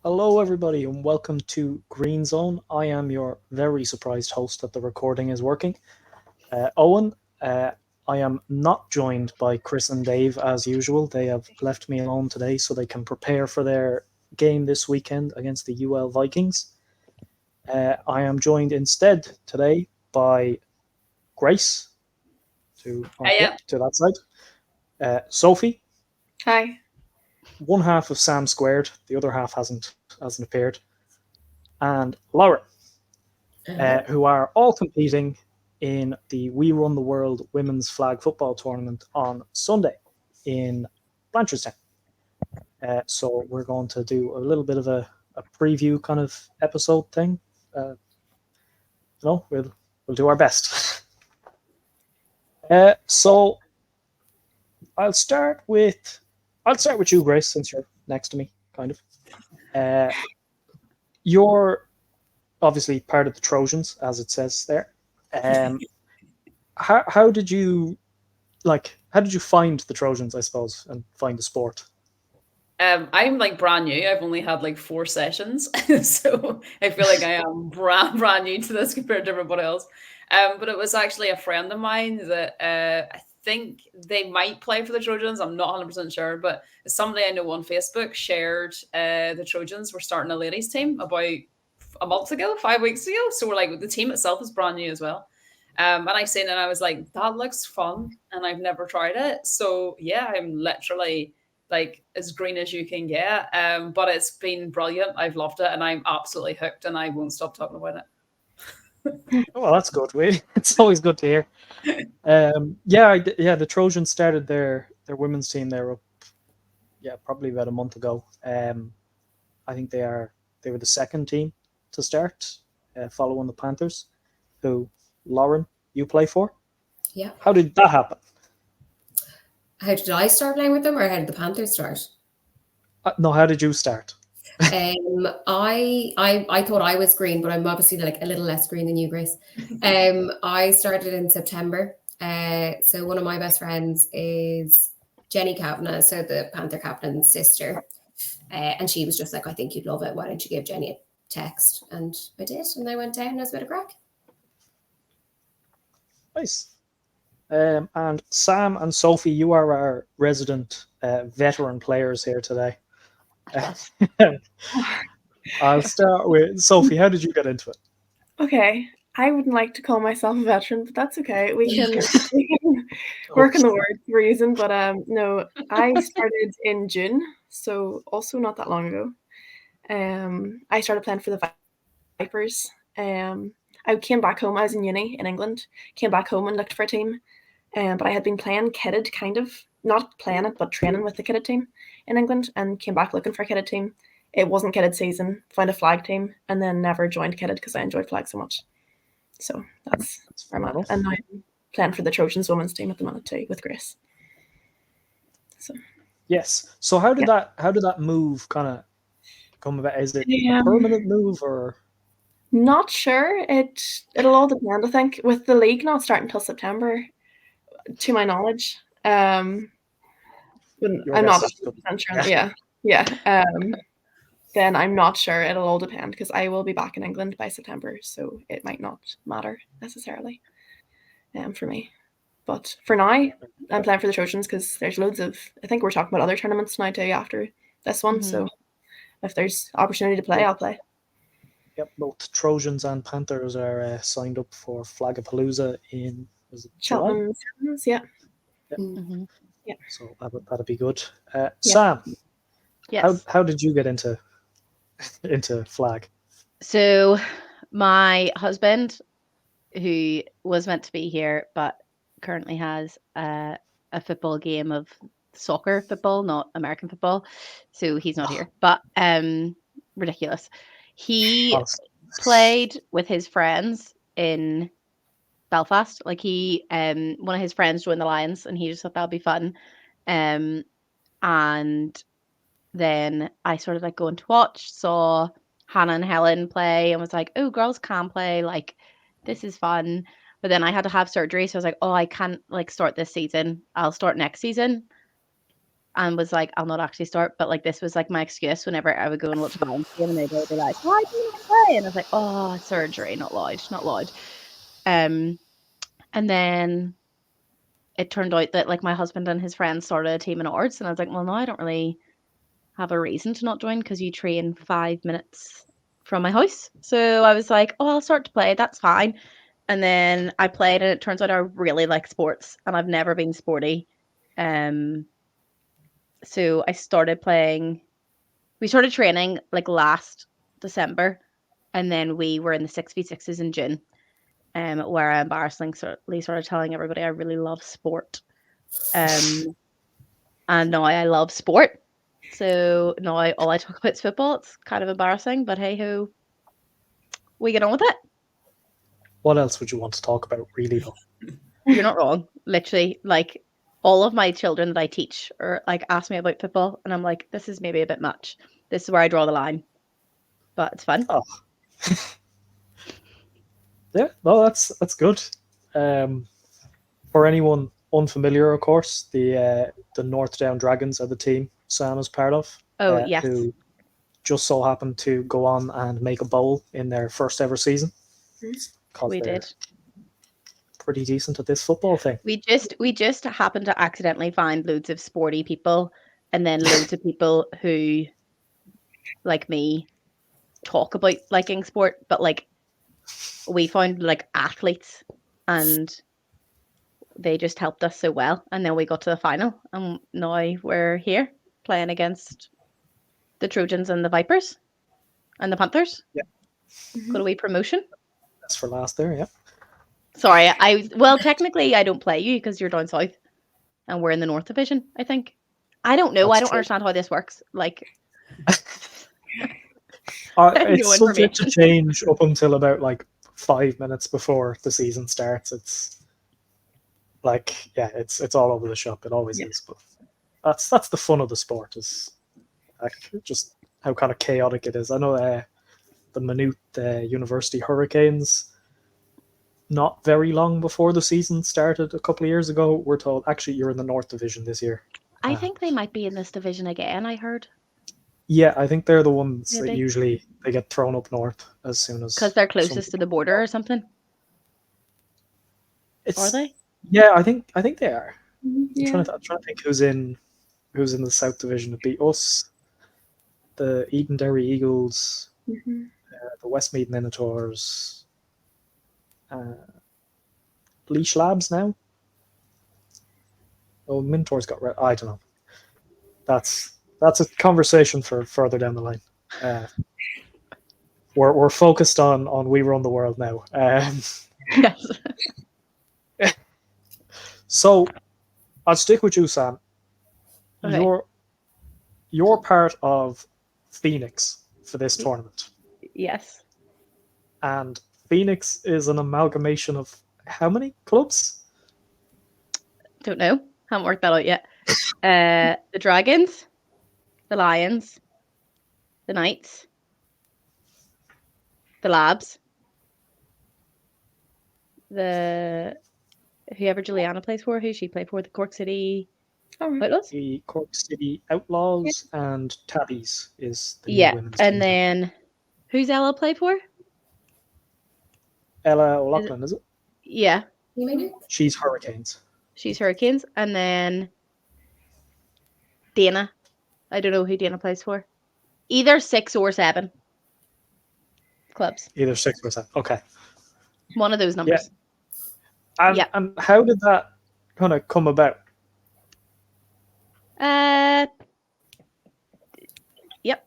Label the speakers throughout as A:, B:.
A: Hello, everybody, and welcome to GreenZone. I am your very surprised host that the recording is working, Owen. I am not joined by Chris and Dave as usual. They have left me alone today so they can prepare for their game this weekend against the UL Vikings. I am joined instead today by Grace
B: Yeah.
A: to that side, Sophie,
C: Hi.
A: one half of Sam Squared, the other half hasn't appeared, and Laura, who are all competing in the We Run the World Women's Flag Football Tournament on Sunday in Blanchardstown. So we're going to do a little bit of a preview kind of episode thing. We'll do our best. So I'll start with you, Grace, since you're next to me, kind of. You're obviously part of the Trojans, as it says there. How did you how did you find the Trojans, I suppose, and find the sport?
B: I'm like brand new. I've only had like 4 sessions, so I feel like I am brand new to this compared to everybody else. But it was actually a friend of mine that I think they might play for the Trojans. I'm not 100% sure, but somebody I know on Facebook shared the Trojans were starting a ladies team about a month ago, 5 weeks ago. So we're like the team itself is brand new as well. And I seen it and I was like, that looks fun, and I've never tried it. So yeah, I'm literally like as green as you can get. But it's been brilliant. I've loved it, and I'm absolutely hooked, and I won't stop talking about it.
A: Oh, well, that's good. It's always good to hear. The Trojans started their women's team there up, probably about a month ago. I think they were the second team to start, following the Panthers, who Lauren you play for.
D: Yeah.
A: How did that happen?
D: How did I start playing with them, or how did the Panthers start?
A: No, how did you start?
D: I thought I was green, but I'm obviously like a little less green than you, Grace. I started in September. So one of my best friends is Jenny Cavanagh, so the Panther captain's sister. And she was just like, I think you'd love it. Why don't you give Jenny a text? And I did, and I went down and it was a bit of crack.
A: Nice. And Sam and Sophie, you are our resident veteran players here today. I'll start with Sophie. How did you get into it?
C: Okay. I wouldn't like to call myself a veteran, but that's okay. We can work on the words we're using. But no, I started in June, so also not that long ago. I started playing for the Vipers. I came back home. I was in uni in England. Came back home and looked for a team. But I had been playing kitted, kind of not playing it, but training with the kitted team in England, and came back looking for a kitted team. It wasn't kitted season. Found a flag team, and then never joined kitted because I enjoyed flag so much. So that's where I'm at. And now I'm playing for the Trojans women's team at the minute too with Grace. So
A: yes. So how did that move kind of come about? Is it a permanent move or?
C: Not sure. It'll all depend. I think with the league not starting until September, to my knowledge. I'm not 100% sure. Yeah. Then I'm not sure. It'll all depend because I will be back in England by September, so it might not matter necessarily for me. But for now, I'm playing for the Trojans because there's loads of. I think we're talking about other tournaments now too after this one. Mm-hmm. So if there's opportunity to play, I'll play.
A: Yep, both Trojans and Panthers are signed up for Flagapalooza in
C: Cheltenham. Yeah.
A: Mm-hmm. Yeah. So that'll be good. Sam,
E: yes.
A: How did you get into flag?
E: So my husband, who was meant to be here but currently has a football game of soccer football, not American football, so he's not here. But ridiculous. He played with his friends in Belfast. Like one of his friends joined the Lions, and he just thought that'd be fun. And then I sort of like going to watch, saw Hannah and Helen play, and was like, oh, girls can play, like this is fun. But then I had to have surgery, so I was like, oh, I can't like start this season. I'll start next season. and was like, I'll not actually start. But like this was like my excuse whenever I would go and watch a Lions game, and they'd be like, why do you not play? And I was like, oh, surgery, not allowed, not allowed. And then it turned out that like my husband and his friends started a team in Ards, and I was like, well, no, I don't really have a reason to not join because you train 5 minutes from my house. So I was like, oh, I'll start to play. That's fine. And then I played, and it turns out I really like sports, and I've never been sporty. So I started playing. We started training like last December, and then we were in the 6v6s in June, where I embarrassingly started telling everybody I really love sport. And now I love sport. So now all I talk about is football. It's kind of embarrassing, but hey ho, we get on with it.
A: What else would you want to talk about, really, though?
E: You're not wrong. Literally, like all of my children that I teach or like ask me about football, and I'm like, this is maybe a bit much. This is where I draw the line, but it's fun.
A: Oh. Yeah, no, that's good. For anyone unfamiliar, of course, the North Down Dragons are the team Sam is part of.
E: Oh yes,
A: who just so happened to go on and make a bowl in their first ever season.
E: we did.
A: Pretty decent at this football thing.
E: We just happened to accidentally find loads of sporty people, and then loads of people who, like me, talk about liking sport, but like we found like athletes, and they just helped us so well. And then we got to the final, and now we're here playing against the Trojans and the Vipers and the Panthers.
A: Yeah.
E: Got a wee promotion.
A: That's for last there, yeah.
E: Sorry, technically I don't play you because you're down south, and we're in the North Division. I think. I don't know.
A: That's
E: I don't
A: true.
E: understand how this works. Like,
A: it's subject to change up until about like 5 minutes before the season starts. It's like, yeah, it's all over the shop. It always is. But that's the fun of the sport, is like just how kind of chaotic it is. I know the Maynooth University Hurricanes, not very long before the season started a couple of years ago, we're told, actually, you're in the North Division this year.
E: I think they might be in this division again, I heard.
A: Yeah, I think they're the ones that
E: Maybe.
A: usually they get thrown up north as soon as...
E: Because they're closest to the border or something. Are they?
A: Yeah, I think they are.
C: Yeah.
A: I'm trying to think who's in the South Division. It'd be us, the Edenderry Eagles, the Westmeath Minotaurs, Laois Labs now. Oh, Minotaurs got red. I don't know. That's a conversation for further down the line. We're focused on We Run the World now.
E: Yes.
A: So I'll stick with you, Sam.
E: Okay.
A: You're part of Phoenix for this tournament.
E: Yes.
A: And Phoenix is an amalgamation of how many clubs?
E: Don't know. Haven't worked that out yet. The Dragons, the Lions, the Knights, the Labs, the whoever Juliana plays for, who she played for, the Cork City Outlaws?
A: The Cork City Outlaws and Tabbies is the new women's team.
E: And then who's Ella play for?
A: Ella O'Loughlin, is it?
E: Yeah.
A: She's Hurricanes.
E: She's Hurricanes. And then Dana. I don't know who Dana plays for. Either 6 or 7 clubs.
A: Either 6 or 7. Okay.
E: One of those numbers.
A: Yeah. And how did that kind of come about?
E: Yep.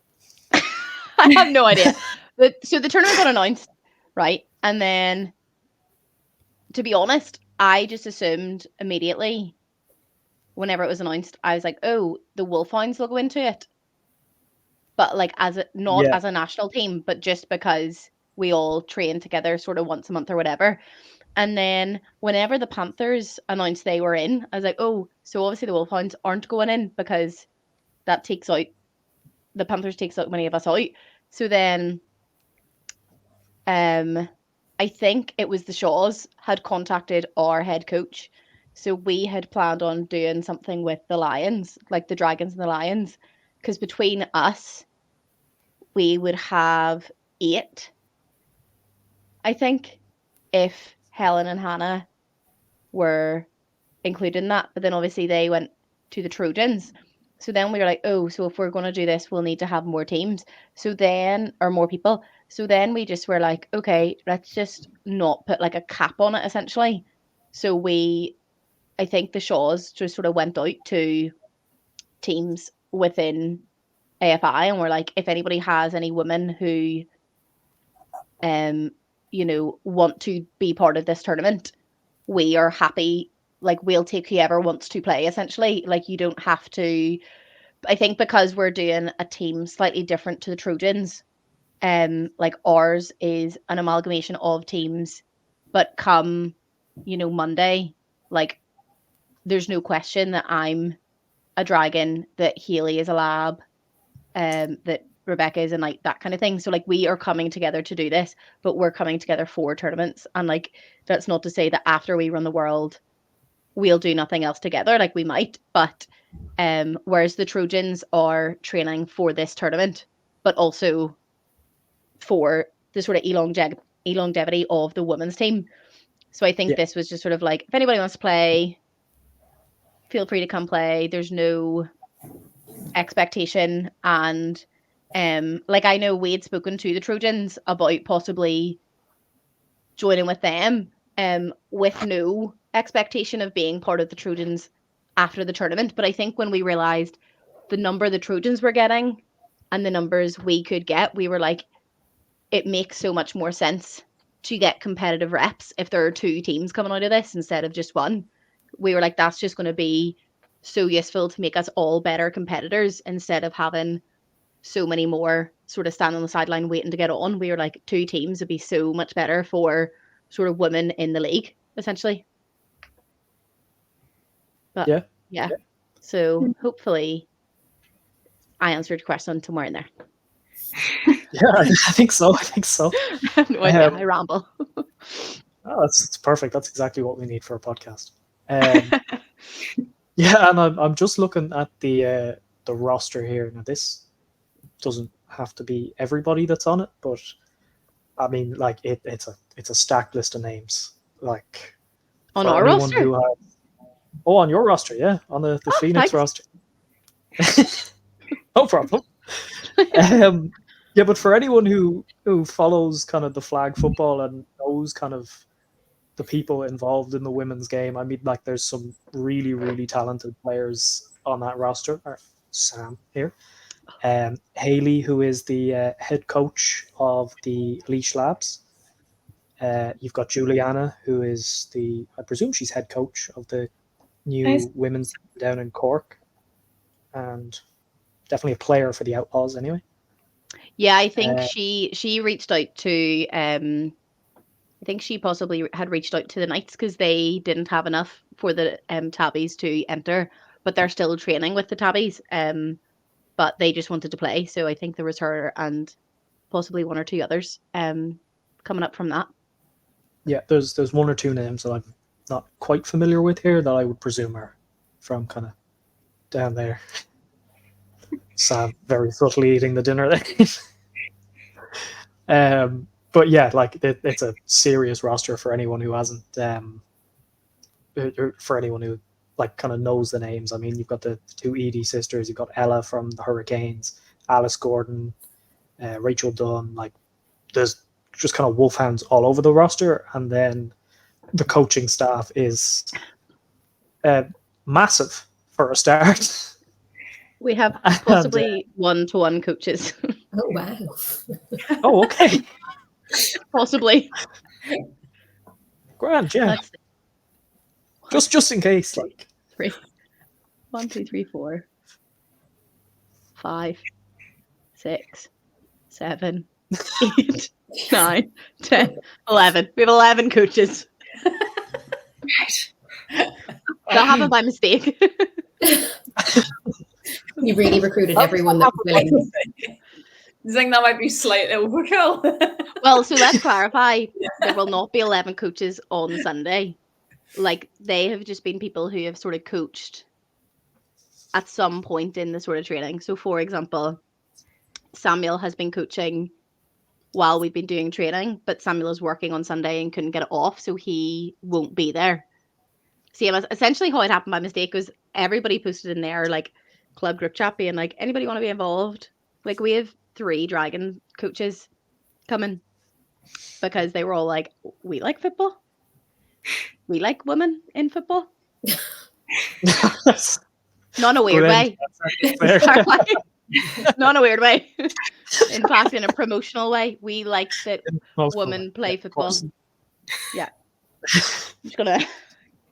E: I have no idea. So the tournament got announced, right? And then, to be honest, I just assumed immediately whenever it was announced, I was like, oh, the Wolfhounds will go into it. But like as a national team, but just because we all train together sort of once a month or whatever. And then whenever the Panthers announced they were in, I was like, oh, so obviously the Wolfhounds aren't going in because that takes out, the Panthers takes out many of us out. So then I think it was the Shaws had contacted our head coach So we had planned on doing something with the Lions, like the Dragons and the Lions, because between us, we would have 8, I think, if Helen and Hannah were included in that. But then obviously they went to the Trojans. So then we were like, oh, so if we're going to do this, we'll need to have more teams. So then, or more people. So then we just were like, okay, let's just not put like a cap on it, essentially. So I think the Shaws just sort of went out to teams within AFI and were like, if anybody has any women who, want to be part of this tournament, we are happy. Like, we'll take whoever wants to play, essentially. Like, you don't have to. I think because we're doing a team slightly different to the Trojans, like ours is an amalgamation of teams, but come, Monday, like, there's no question that I'm a dragon, that Hayley is a lab, that Rebecca is a knight, that kind of thing. So like we are coming together to do this, but we're coming together for tournaments. And like that's not to say that after we run the world, we'll do nothing else together. Like we might, but whereas the Trojans are training for this tournament, but also for the sort of elongevity of the women's team. So I think this was just sort of like, if anybody wants to play, feel free to come play. There's no expectation. And like I know we had spoken to the Trojans about possibly joining with them with no expectation of being part of the Trojans after the tournament. But I think when we realized the number the Trojans were getting and the numbers we could get, we were like, it makes so much more sense to get competitive reps if there are 2 teams coming out of this instead of just one. We were like, that's just going to be so useful to make us all better competitors instead of having so many more sort of stand on the sideline waiting to get on. We were like, 2 teams would be so much better for sort of women in the league, essentially. But yeah. So hopefully I answered your question somewhere in there.
A: Yeah, I think so.
E: No idea. I ramble.
A: Oh, it's perfect. That's exactly what we need for a podcast. Yeah, and I'm just looking at the roster here. Now, this doesn't have to be everybody that's on it, but I mean, like it's a stacked list of names. Like
E: on our roster.
A: On your roster, yeah, on the Phoenix
E: thanks.
A: roster. No problem. Yeah, but for anyone who follows kind of the flag football and knows kind of the people involved in the women's game, I mean, like there's some really, really talented players on that roster. Sam here. Hayley, who is the head coach of the Leash Labs. You've got Juliana, who is I presume she's head coach of the new women's team down in Cork. And definitely a player for the Outlaws anyway.
E: Yeah, I think she reached out to I think she possibly had reached out to the Knights because they didn't have enough for the Tabbies to enter, but they're still training with the Tabbies. But they just wanted to play, so I think there was her and possibly 1 or 2 others coming up from that. Yeah,
A: there's 1 or 2 names that I'm not quite familiar with here that I would presume are from kind of down there. Sam very subtly eating the dinner there. But yeah, like it's a serious roster for anyone who hasn't, for anyone who like kind of knows the names. I mean, you've got the 2 Edie sisters, you've got Ella from the Hurricanes, Alice Gordon, Rachel Dunn. Like there's just kind of wolfhounds all over the roster, and then the coaching staff is massive for a start.
E: We have possibly 1-to-1 coaches.
D: Oh, wow.
A: Oh, okay.
E: Possibly.
A: Grand, yeah. Just in case. Like
E: 3. 1, 2, 3, 4. 5, 6, 7, 8, 9, 10, 11. We have 11 coaches. That happened by mistake.
D: You really recruited everyone that was willing.
B: I think that might be slightly overkill.
E: Well, so let's clarify. There will not be 11 coaches on Sunday. like they have just been people who have sort of coached at some point in the sort of training. So for example, Samuel has been coaching while we've been doing training, but Samuel is working on Sunday and couldn't get it off, so he won't be there. Same as essentially how it happened by mistake was everybody posted in their like club group chat being like, anybody want to be involved? Like we have 3 dragon coaches coming because they were all like, we like football. We like women in football. Not in a weird way. Not in a weird way. In fact, in a promotional way. We like that women play football. Yeah. I'm just gonna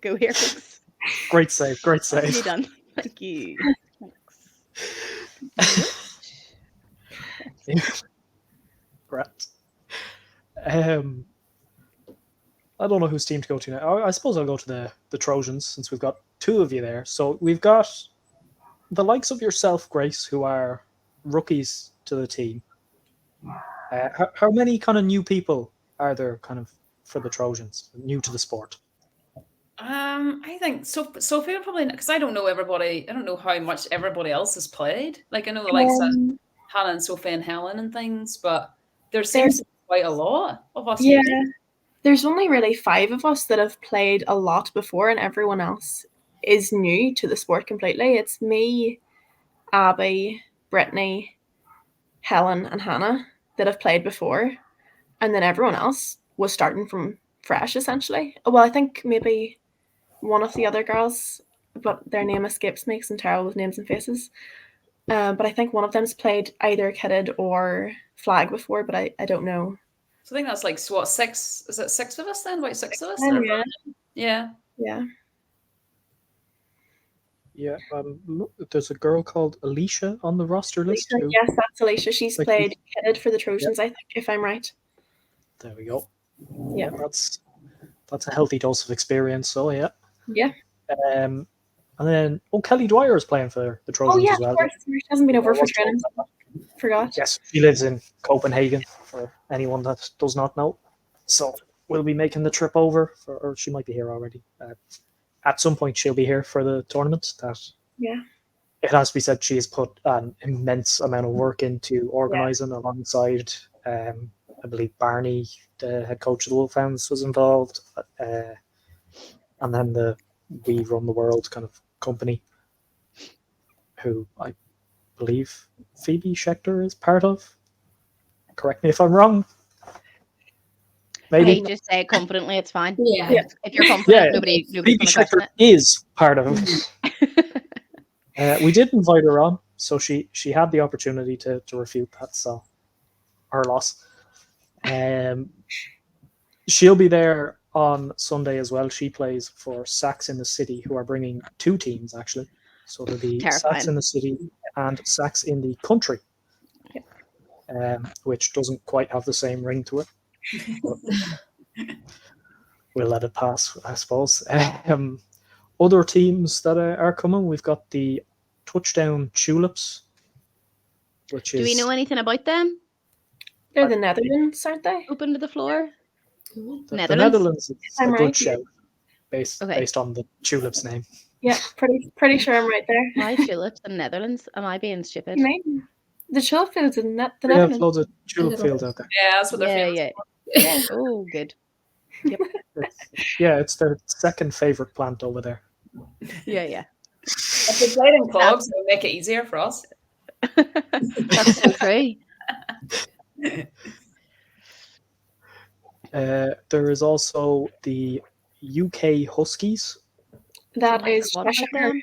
E: go here, folks.
A: Great save. Great save.
E: You're done. Thank you.
A: Great. I don't know whose team to go to now. I suppose I'll go to the Trojans since we've got 2 of you there. So we've got the likes of yourself, Grace, who are rookies to the team. How many kind of new people are there kind of for the Trojans, new to the sport?
B: I think Sophie would probably, because I don't know everybody. I don't know how much everybody else has played. Like I know the likes of Hannah and Sophie and Helen and things, but there seems to be quite a lot of us.
C: Yeah, there's only really 5 of us that have played a lot before, and everyone else is new to the sport completely. It's me, Abby, Brittany, Helen, and Hannah that have played before, and then everyone else was starting from fresh essentially. Well, I think maybe one of the other girls, but their name escapes me because I'm terrible with names and faces. But I think one of them's played either kitted or flag before, but I don't know.
B: So I think that's like what, 6? Is it 6 of us then? About 6 of us?
C: Yeah.
A: Yeah. There's a girl called Alicia on the roster list.
C: Yes, that's Alicia. She's played kitted for the Trojans, I think, if I'm right.
A: There we go.
C: Yeah,
A: that's a healthy dose of experience. So yeah. And then Kelly Dwyer is playing for the Trojans as well.
C: Of course. She hasn't been over for training. Forgot.
A: Yes, she lives in Copenhagen, for anyone that does not know. So we'll be making the trip over, or she might be here already. At some point, she'll be here for the tournament. It has to be said, she has put an immense amount of work into organising alongside, I believe, Barney, the head coach of the Wolfhounds, was involved. And then the We Run the World kind of company, who I believe Phoebe Schechter is part of. Correct me if I'm wrong. Maybe.
E: Hey, just say it confidently, it's fine.
D: Yeah.
E: If you're confident, nobody's
A: Phoebe
E: going to question
A: Schechter
E: it.
A: is part of it. We did invite her on, so she had the opportunity to refute that, so her loss. She'll be there on Sunday as well. She plays for Sacks in the City, who are bringing 2 teams actually. So there'll be Sacks in the City and Sacks in the Country, which doesn't quite have the same ring to it. But we'll let it pass, I suppose. Other teams that are coming, we've got the Touchdown Tulips, which is...
E: Do we know anything about them?
C: They're the Netherlands, aren't they?
E: Open to the floor.
A: The Netherlands is a good shout, based on the Tulips name.
C: Yeah, pretty sure I'm right there.
E: Why tulips in Netherlands? Am I being stupid?
C: Maybe. The tulip fields in the
A: We
C: Netherlands.
A: have loads of tulip fields out there.
B: Yeah, that's what they're famous for.
E: Oh, good. Yep.
A: It's their second favourite plant over there.
E: Yeah.
B: If they played in clubs, it would make it easier for us.
E: That's so true.
A: There is also the UK Huskies.
C: That is
E: What about
C: Cheshire.
E: them?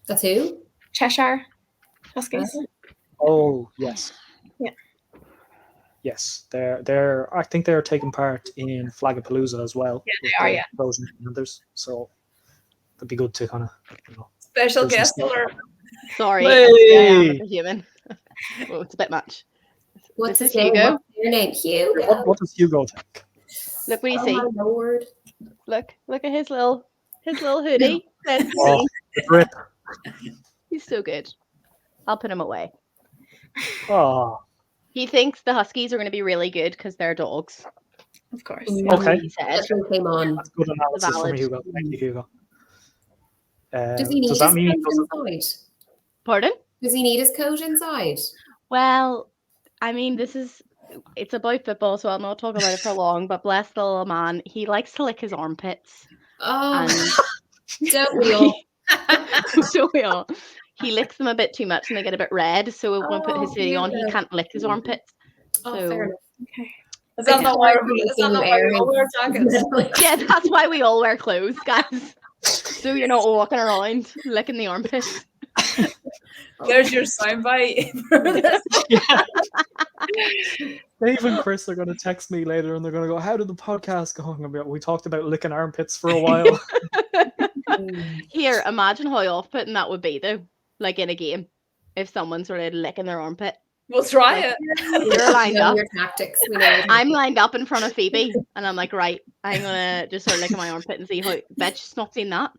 D: That's who?
C: Cheshire Huskies.
A: Oh yes.
C: Yeah.
A: Yes, they're. I think they're taking part in Flagapalooza as well.
C: Yeah, they are. Yeah.
A: Frozen Panthers. So it'd be good to kind of
B: Special guest alert.
E: Sorry,
A: Hey!
E: I am a human. Well, it's a bit much.
D: What's
E: This
D: his
E: is
D: name?
E: Hugo.
D: What's your name? Hugo.
A: What does Hugo think?
E: Look what you
D: Oh
E: see.
D: my lord.
E: Look at his little hoodie.
A: Oh, the grip.
E: He's so good. I'll put him away.
A: Oh,
E: He thinks the Huskies are going to be really good because they're dogs.
C: of course.
A: Okay.
E: He said.
D: That's what came on.
A: That's good analysis from
E: Valid.
A: Hugo. Thank you, Hugo.
D: Does he need
A: does
D: his
A: that mean he
D: coat
A: doesn't?
D: inside?
E: Pardon?
D: Does he need his coat inside?
E: Well, I mean, it's about football, so I'll not talk about it for long, but bless the little man, he likes to lick his armpits.
D: Oh,
E: And
D: don't we all?
E: so we all. He licks them a bit too much and they get a bit red, so when we put his hoodie on, he
D: Hugo.
E: can't lick his armpits.
D: Oh,
E: So-
D: fair enough.
C: Okay.
B: Is that not why we
D: air
B: all wear jackets?
E: Yeah, that's why we all wear clothes, guys. So you're not walking around licking the armpits.
B: There's your soundbite.
A: Dave and Chris are going to text me later and they're going to go, how did the podcast go? And I'll be like, we talked about licking armpits for a while.
E: Here, imagine how off-putting that would be, though, like in a game, if someone started licking their armpit.
B: We'll try it.
E: You're lined
D: We know
E: up.
D: your tactics. We know.
E: I'm lined up in front of Phoebe, and I'm like, right, I'm gonna just start licking my armpit and see how. Bet she's not seen that.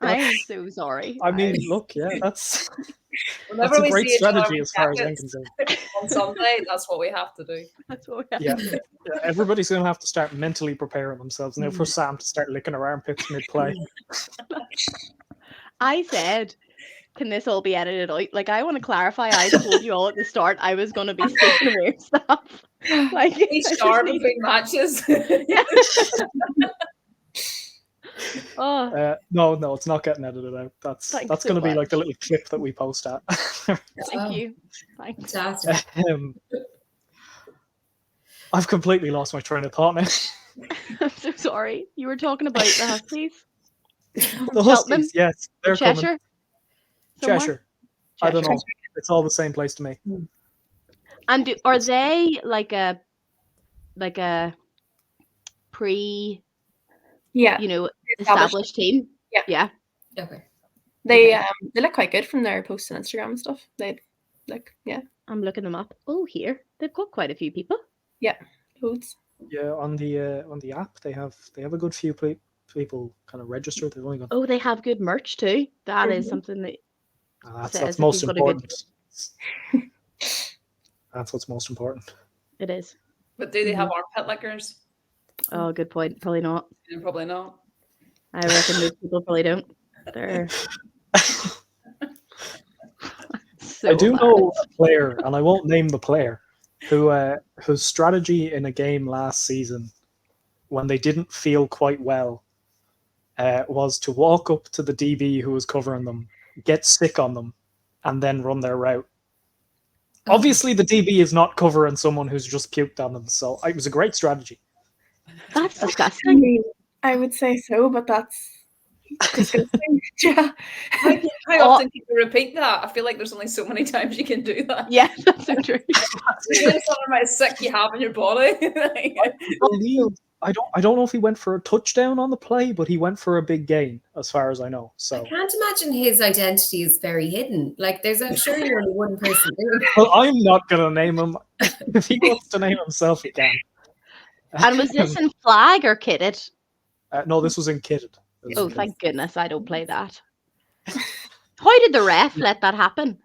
E: I'm so sorry.
A: I mean, look, yeah, that's
B: Whenever
A: a
B: we
A: great
B: see each other
A: strategy
B: with
A: as far as I'm
B: jackets
A: concerned.
B: on Sunday, that's what we have to do.
E: That's what we have
A: Yeah.
E: to do.
A: Yeah, everybody's going to have to start mentally preparing themselves now for Sam to start licking her armpits mid-play.
E: I said, can this all be edited out? Like, I want to clarify. I told you all at the start I was going to be speaking weird stuff. Like,
B: Each
E: I
B: star
E: just need-
B: between matches.
E: Oh,
A: No, it's not getting edited out. That's
E: Thanks so
A: going to be like
E: much.
A: the little clip that we post at.
E: thank you. Thanks.
D: Fantastic.
A: I've completely lost my train of thought now.
E: I'm so sorry. You were talking about the Huskies?
A: The
E: Cheltenham?
A: Huskies, yes, they're coming.
E: Cheshire? Somewhere?
A: Cheshire. I don't
E: Cheshire.
A: know. It's all the same place to me.
E: And are they like a pre,
C: Yeah.
E: established team?
C: Yeah.
E: Yeah.
D: Okay.
C: They look quite good from their posts on Instagram and stuff. They look, yeah,
E: I'm looking them up. Oh, here. They've got quite a few people.
C: loads.
A: Yeah, on the app they have a good few people kind of registered. They've only got
E: Oh, they have good merch too. That is
C: Mhm.
E: something that
A: that's
E: says if
A: most
E: you've got a good-
A: important. That's what's most important.
E: it is.
B: But do they have armpit lickers?
E: Oh, good point. Probably not.
B: Probably not.
E: I reckon most people probably don't. They're so
A: I do
E: bad.
A: know a player, and I won't name the player, whose strategy in a game last season, when they didn't feel quite well, was to walk up to the DB who was covering them, get sick on them, and then run their route. Obviously, the DB is not covering someone who's just puked on them, so it was a great strategy.
E: That's
C: I
E: disgusting.
C: mean, I would say so, but that's disgusting. Yeah.
B: How often can you repeat that? I feel like there's only so many times you can do that.
E: Yeah, that's so true.
B: You're doing something about sick you have in your body.
A: I don't know if he went for a touchdown on the play, but he went for a big gain, as far as I know. So,
D: I can't imagine his identity is very hidden. Like, I'm sure you're only one person doing it.
A: well, I'm not going to name him. If he wants to name himself, he can.
E: And was this in flag or kitted?
A: No, this was in kitted.
E: Oh, thank goodness I don't play that. How did the ref let that happen?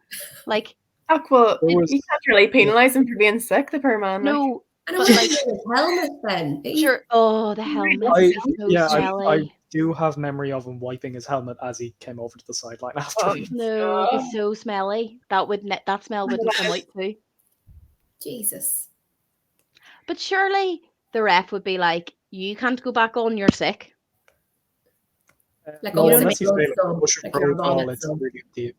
E: Like,
C: Oh, well,
A: There was-
C: you can't really penalise him for being sick, the poor man. like.
E: no,
D: And
E: But,
D: it was
E: like-
D: his helmet then.
E: sure. Oh, the helmet.
A: I
E: So smelly.
A: I do have memory of him wiping his helmet as he came over to the sideline after.
C: Oh,
E: No, it was so smelly. That smell wouldn't come out too.
D: Jesus.
E: But surely the ref would be like, "You can't go back on. You're sick."
D: Like
A: no,
D: almost
A: unless
D: like
A: he's
D: a
A: been
D: blood
A: pushing
D: like you're
A: protocol,
D: vomit,
A: it's
D: so.
A: really up to you.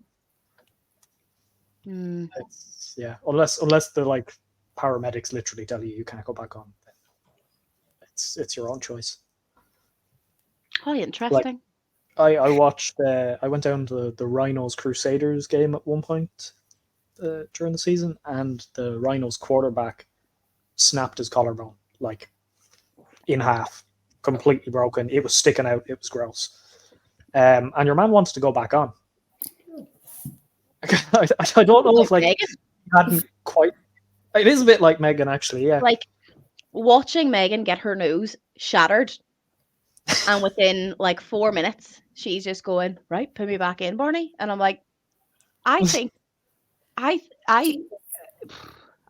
E: Hmm.
A: Unless the like paramedics literally tell you can't go back on, then it's your own choice.
E: How interesting.
A: I watched. I went down to the Rhinos Crusaders game at one point during the season, and the Rhinos quarterback snapped his collarbone like in half, completely broken. It was sticking out. It was gross. And your man wants to go back on. I don't know if like
E: Megan?
A: he hadn't quite. It is a bit like Megan, actually. Yeah.
E: Like watching Megan get her nose shattered, and within like 4 minutes, she's just going, "Right, put me back in, Barney." And I'm like, I think, I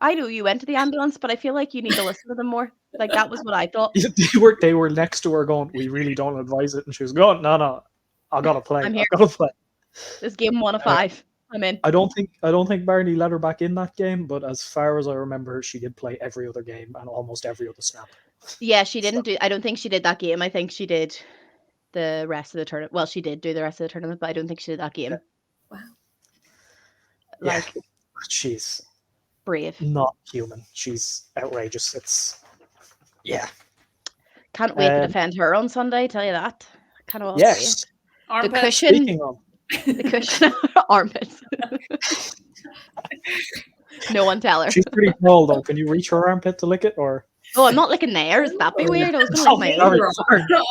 E: I know you went to the ambulance, but I feel like you need to listen to them more. Like that was what I thought.
A: They were next to her going, "We really don't advise it," and she was going, "No, I gotta play.
E: I'm
A: I
E: here.
A: gotta play."
E: This game 1 of 5. I'm in.
A: I don't think Barney let her back in that game, but as far as I remember, she did play every other game and almost every other snap.
E: Yeah, she didn't do. I don't think she did that game. I think she did the rest of the tournament. Well, she did do the rest of the tournament, but I don't think she did that game.
D: Wow.
E: Like,
A: she's
E: brave.
A: not human. She's outrageous.
E: Can't wait to defend her on Sunday. Tell you that. Kind of.
A: Yes.
E: The cushion.
A: Speaking of,
E: the cushion armpits. No one tell her.
A: she's pretty tall though. Can you reach her armpit to lick it, or?
E: Oh, I'm not licking theirs. That'd be weird. I was going to lick my own.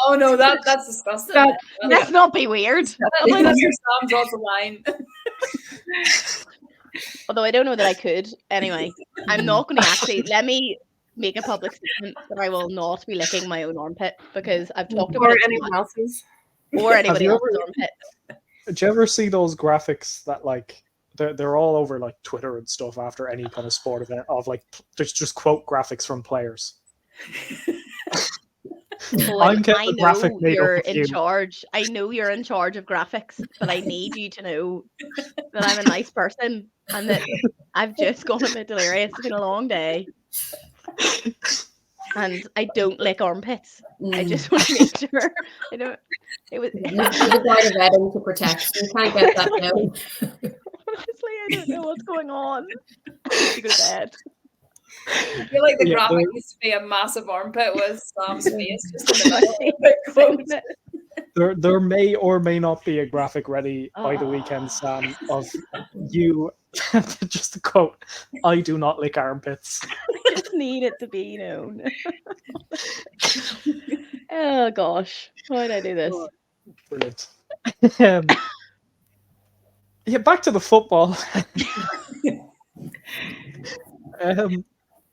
B: Oh no, that's disgusting.
E: Let's not be weird.
B: That's your Sam's off the line.
E: Although I don't know that I could. Anyway, I'm not going to actually. Let me make a public statement that I will not be licking my own armpit because I've talked about
C: Or
E: it
C: anyone else's.
E: or anybody else's armpit.
A: Did you ever see those graphics that like they're all over like Twitter and stuff after any kind of sport event of like there's just quote graphics from players.
E: Like, I know
A: graphic made
E: you're
A: up of
E: in
A: you.
E: charge. I know you're in charge of graphics, but I need you to know that I'm a nice person and that I've just gone a bit delirious. It's been a long day. And I don't lick armpits. I just want to make sure. I don't. It was.
D: You got a wedding to protect. You can't get that now.
E: Honestly, I don't know what's going on. I need to go to bed.
B: I feel like the graphic used to be a massive armpit with Sam's face just in the middle.
A: There may or may not be a graphic ready by the weekend, Sam, of you. Just a quote: "I do not lick armpits."
E: I just need it to be known. Oh gosh, why did I do this?
A: Brilliant. Yeah, back to the football.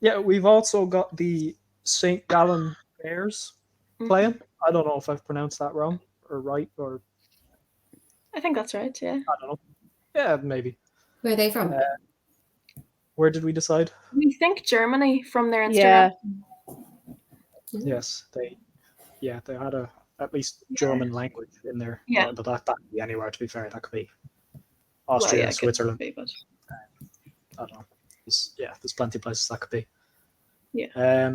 A: Yeah, we've also got the St. Gallen Bears playing. I don't know if I've pronounced that wrong or right, or
C: I think that's right, yeah.
A: I don't know. Yeah, maybe.
D: Where are they from?
A: Where did we decide?
C: We think Germany from their Instagram.
E: Yeah,
A: Yes, they had at least German language in there.
C: Yeah.
A: But that could be anywhere, to be fair. That could be Austria,
C: Well, yeah,
A: Switzerland.
C: Be, but...
A: I don't know. There's plenty of places that could be.
C: Yeah.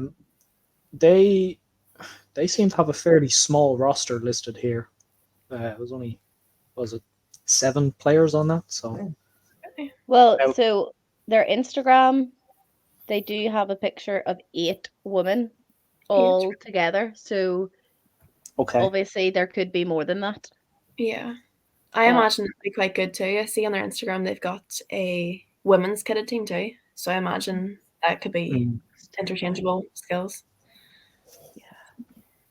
A: They seem to have a fairly small roster listed here. It was only 7 players on that. So
E: well, so their Instagram, they do have a picture of 8 women all together. So obviously there could be more than that.
C: Yeah. I imagine it'd be quite good too. I see on their Instagram they've got a women's kitted team too. So I imagine that could be interchangeable skills.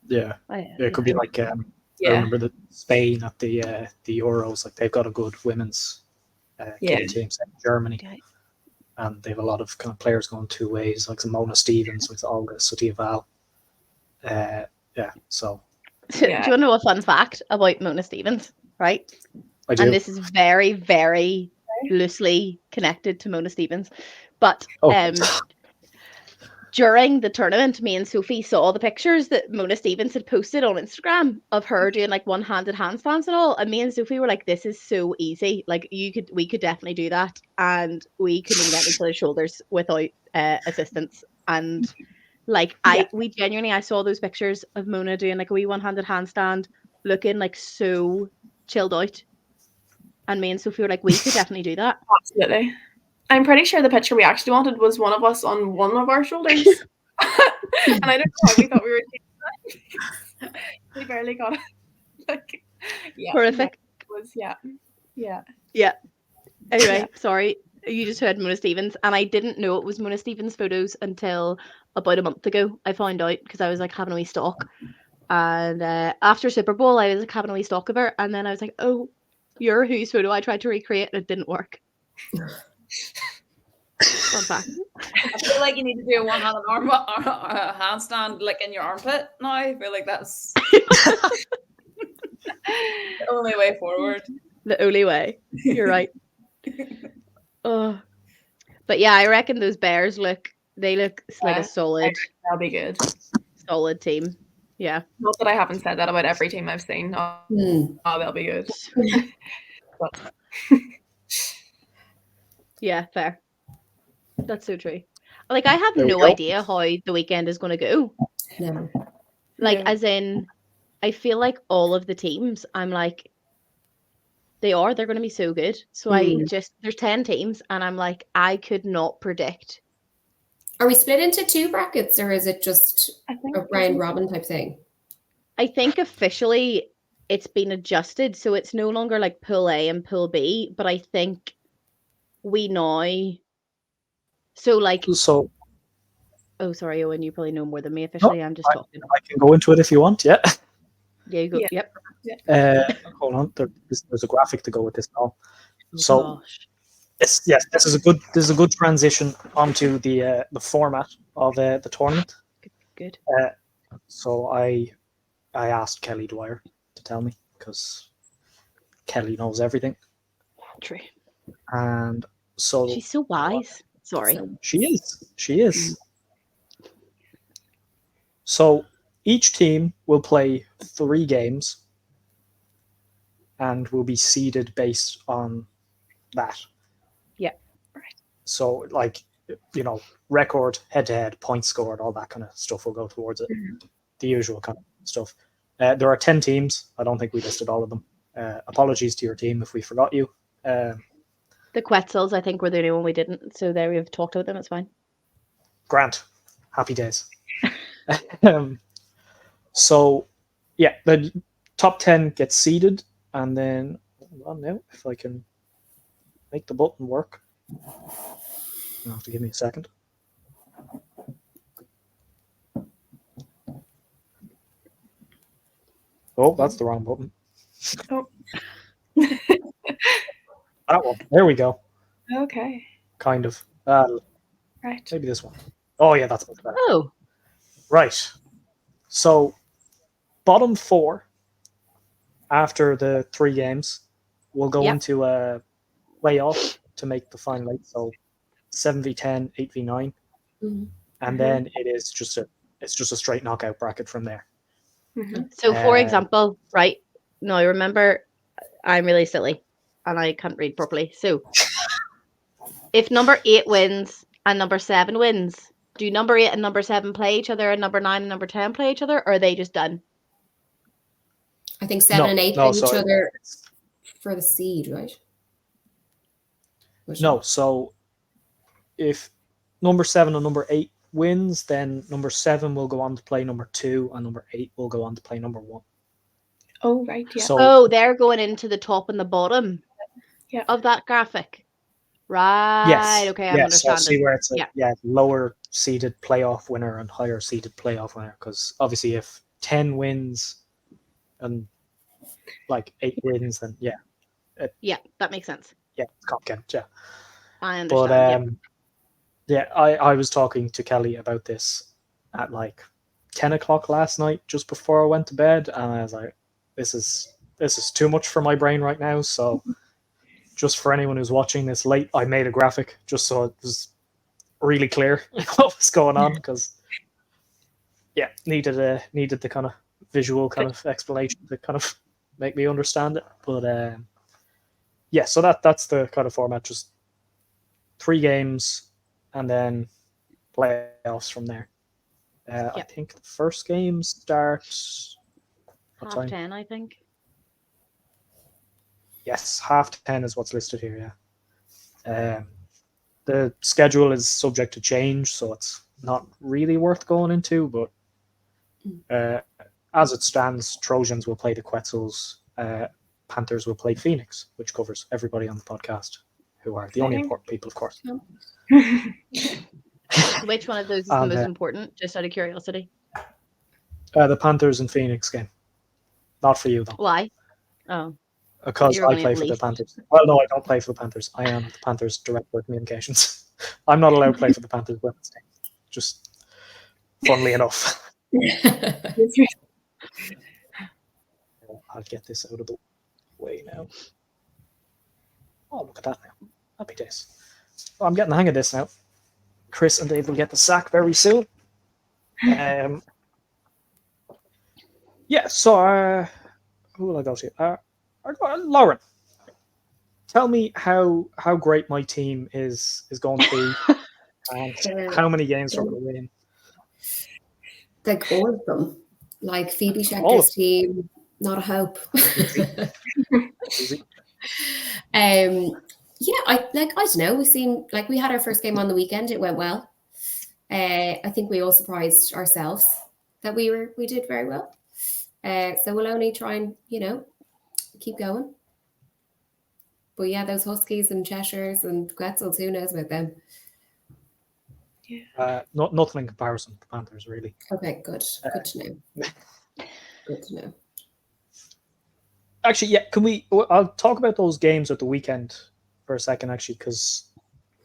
A: Yeah. It could be like I remember that Spain at the Euros, like they've got a good women's kitted team set in Germany. And they have a lot of kind of players going 2 ways, like Mona Stevens with Olga Sotieval. So
E: do you want to know a fun fact about Mona Stevens? Right?
A: I do.
E: And this is very, very loosely connected to Mona Stevens. But during the tournament, me and Sophie saw the pictures that Mona Stevens had posted on Instagram of her doing like one-handed handstands and all. And me and Sophie were like, this is so easy. Like we could definitely do that. And we couldn't even get each other's shoulders without assistance. And like we genuinely, I saw those pictures of Mona doing like a wee one-handed handstand, looking like so chilled out. And me and Sophie were like, we could definitely do that.
C: Absolutely. I'm pretty sure the picture we actually wanted was one of us on one of our shoulders. And I don't know why we thought we were doing that. We barely got it. Like,
E: horrific.
C: Was
E: Anyway, sorry. You just heard Mona Stevens, and I didn't know it was Mona Stevens' photos until about a month ago. I found out because I was like having a wee stalk. And after Super Bowl, I was like having a wee stalk of her, and then I was like, oh, you're whose photo I tried to recreate and it didn't work. Fun fact.
B: I feel like you need to do a one-handed handstand like in your armpit now. I feel like that's the only way forward.
E: The only way. You're right. But But yeah, I reckon those Bears look like
C: Yeah.
E: a solid
C: That'll be good.
E: team. Yeah.
C: Not that I haven't said that about every team I've seen. Oh, they'll be good. But
E: Yeah, fair. That's so true. Like, I have
A: There we
E: no
A: go.
E: idea how the weekend is going to go.
D: No.
E: Like,
C: No.
E: as in, I feel like all of the teams, I'm like, they're going to be so good. So there's 10 teams, and I'm like, I could not predict.
D: Are we split into 2 brackets, or is it just
C: I think
D: a round robin type thing?
E: I think officially it's been adjusted, so it's no longer like Pool A and Pool B, but I think we now. So like,
A: So
E: oh sorry, Owen, you probably know more than me officially. I'm just talking.
A: I can go into it if you want. Yeah.
E: Yeah, you go.
C: Yeah.
E: Yep.
A: Hold on. There's a graphic to go with this now.
E: Oh,
A: So
E: gosh.
A: this is a good transition onto the format of the tournament.
E: Good.
A: So I asked Kelly Dwyer to tell me because Kelly knows everything,
E: True.
A: and so
E: She's so wise. Sorry.
A: she is. So each team will play 3 games, and will be seeded based on that.
E: Yeah.
A: So like, record, head-to-head, points scored, all that kind of stuff will go towards it. The usual kind of stuff. There are 10 teams. I don't think we listed all of them. Apologies to your team if we forgot you.
E: The Quetzals, I think, were the only one we didn't. So there we've talked about them. It's fine.
A: Grant, happy days. So, yeah, the top 10 gets seeded, and then, hold on now, if I can make the button work. You'll have to give me a second. Oh, that's the wrong button.
C: Oh.
A: That one. There we go.
C: Okay.
A: Kind of.
C: Right.
A: Maybe this one. Oh, yeah, that's much better.
E: Oh.
A: Right. So, bottom 4 after the 3 games will go into a playoff to make the final 8. So 7v10, 8v9, and then it's just a straight knockout bracket from there.
E: So, for example, right now, remember, I'm really silly and I can't read properly. So, if number 8 wins and number 7 wins, do number 8 and number 7 play each other, and number 9 and number 10 play each other, or are they just done?
D: I think 7 and 8 play each other for the seed, right?
A: No, so if number 7 and number 8 wins, then number 7 will go on to play number 2, and number 8 will go on to play number 1.
C: Oh, right, yeah.
A: So,
E: they're going into the top and the bottom of that graphic. Right.
A: Yes.
E: Okay, I'm understanding.
A: So see where it's lower seeded playoff winner and higher seeded playoff winner, because obviously if 10 wins and like 8 wins, then
E: that makes sense.
A: Yeah, it's complicated. Yeah,
E: I understand.
A: But I was talking to Kelly about this at like 10 o'clock last night, just before I went to bed, and I was like, this is too much for my brain right now. So just for anyone who's watching this late, I made a graphic just so it was really clear what was going on, because needed the kind of visual kind of explanation to kind of make me understand it. But so that's the kind of format, just 3 games and then playoffs from there. I think the first game starts
E: 10:30, I think.
A: Yes, 10:30 is what's listed here. Yeah. The schedule is subject to change, so it's not really worth going into. But as it stands, Trojans will play the Quetzals. Panthers will play Phoenix, which covers everybody on the podcast, who are the only important people, of course.
E: Which one of those is the most important, just out of curiosity?
A: The Panthers and Phoenix game. Not for you, though.
E: Why? Oh.
A: Because I play for the Panthers. Well, no, I don't play for the Panthers. I am the Panthers' director of communications. I'm not allowed to play for the Panthers women's team. Just funnily enough. I'll get this out of the way now. Oh, look at that now. Happy days. I'm getting the hang of this now. Chris and Dave will get the sack very soon. Yeah, so who will I go to? Lauren, tell me how great my team is going to be, and how many games we're going to win.
D: Like all of them, like Phoebe
A: All of
D: Schecter's team, not a hope.
A: Easy.
D: Yeah, I don't know. We had our first game on the weekend. It went well. I think we all surprised ourselves that we did very well. So we'll only try and keep going. But yeah, those Huskies and Cheshires and Quetzals, who knows about them?
A: Nothing in comparison to the Panthers, really.
D: Okay, good. Good to know. Good to know.
A: Actually, yeah, I'll talk about those games at the weekend for a second, actually, because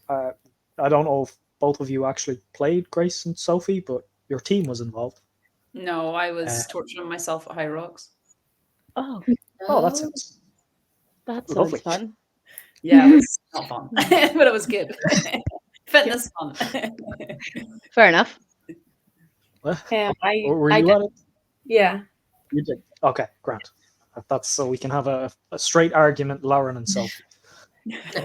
A: I don't know if both of you actually played, Grace and Sophie, but your team was involved.
B: No, I was torturing myself at High Rocks.
E: Oh,
A: that sounds lovely.
E: Fun.
B: Yeah, it was not fun, but it was good. Fitness fun.
E: Fair enough.
A: Were
C: I
A: you
C: did.
A: at it?
C: Yeah.
A: You did. Okay, Grant. That's so we can have a straight argument, Lauren and Sophie.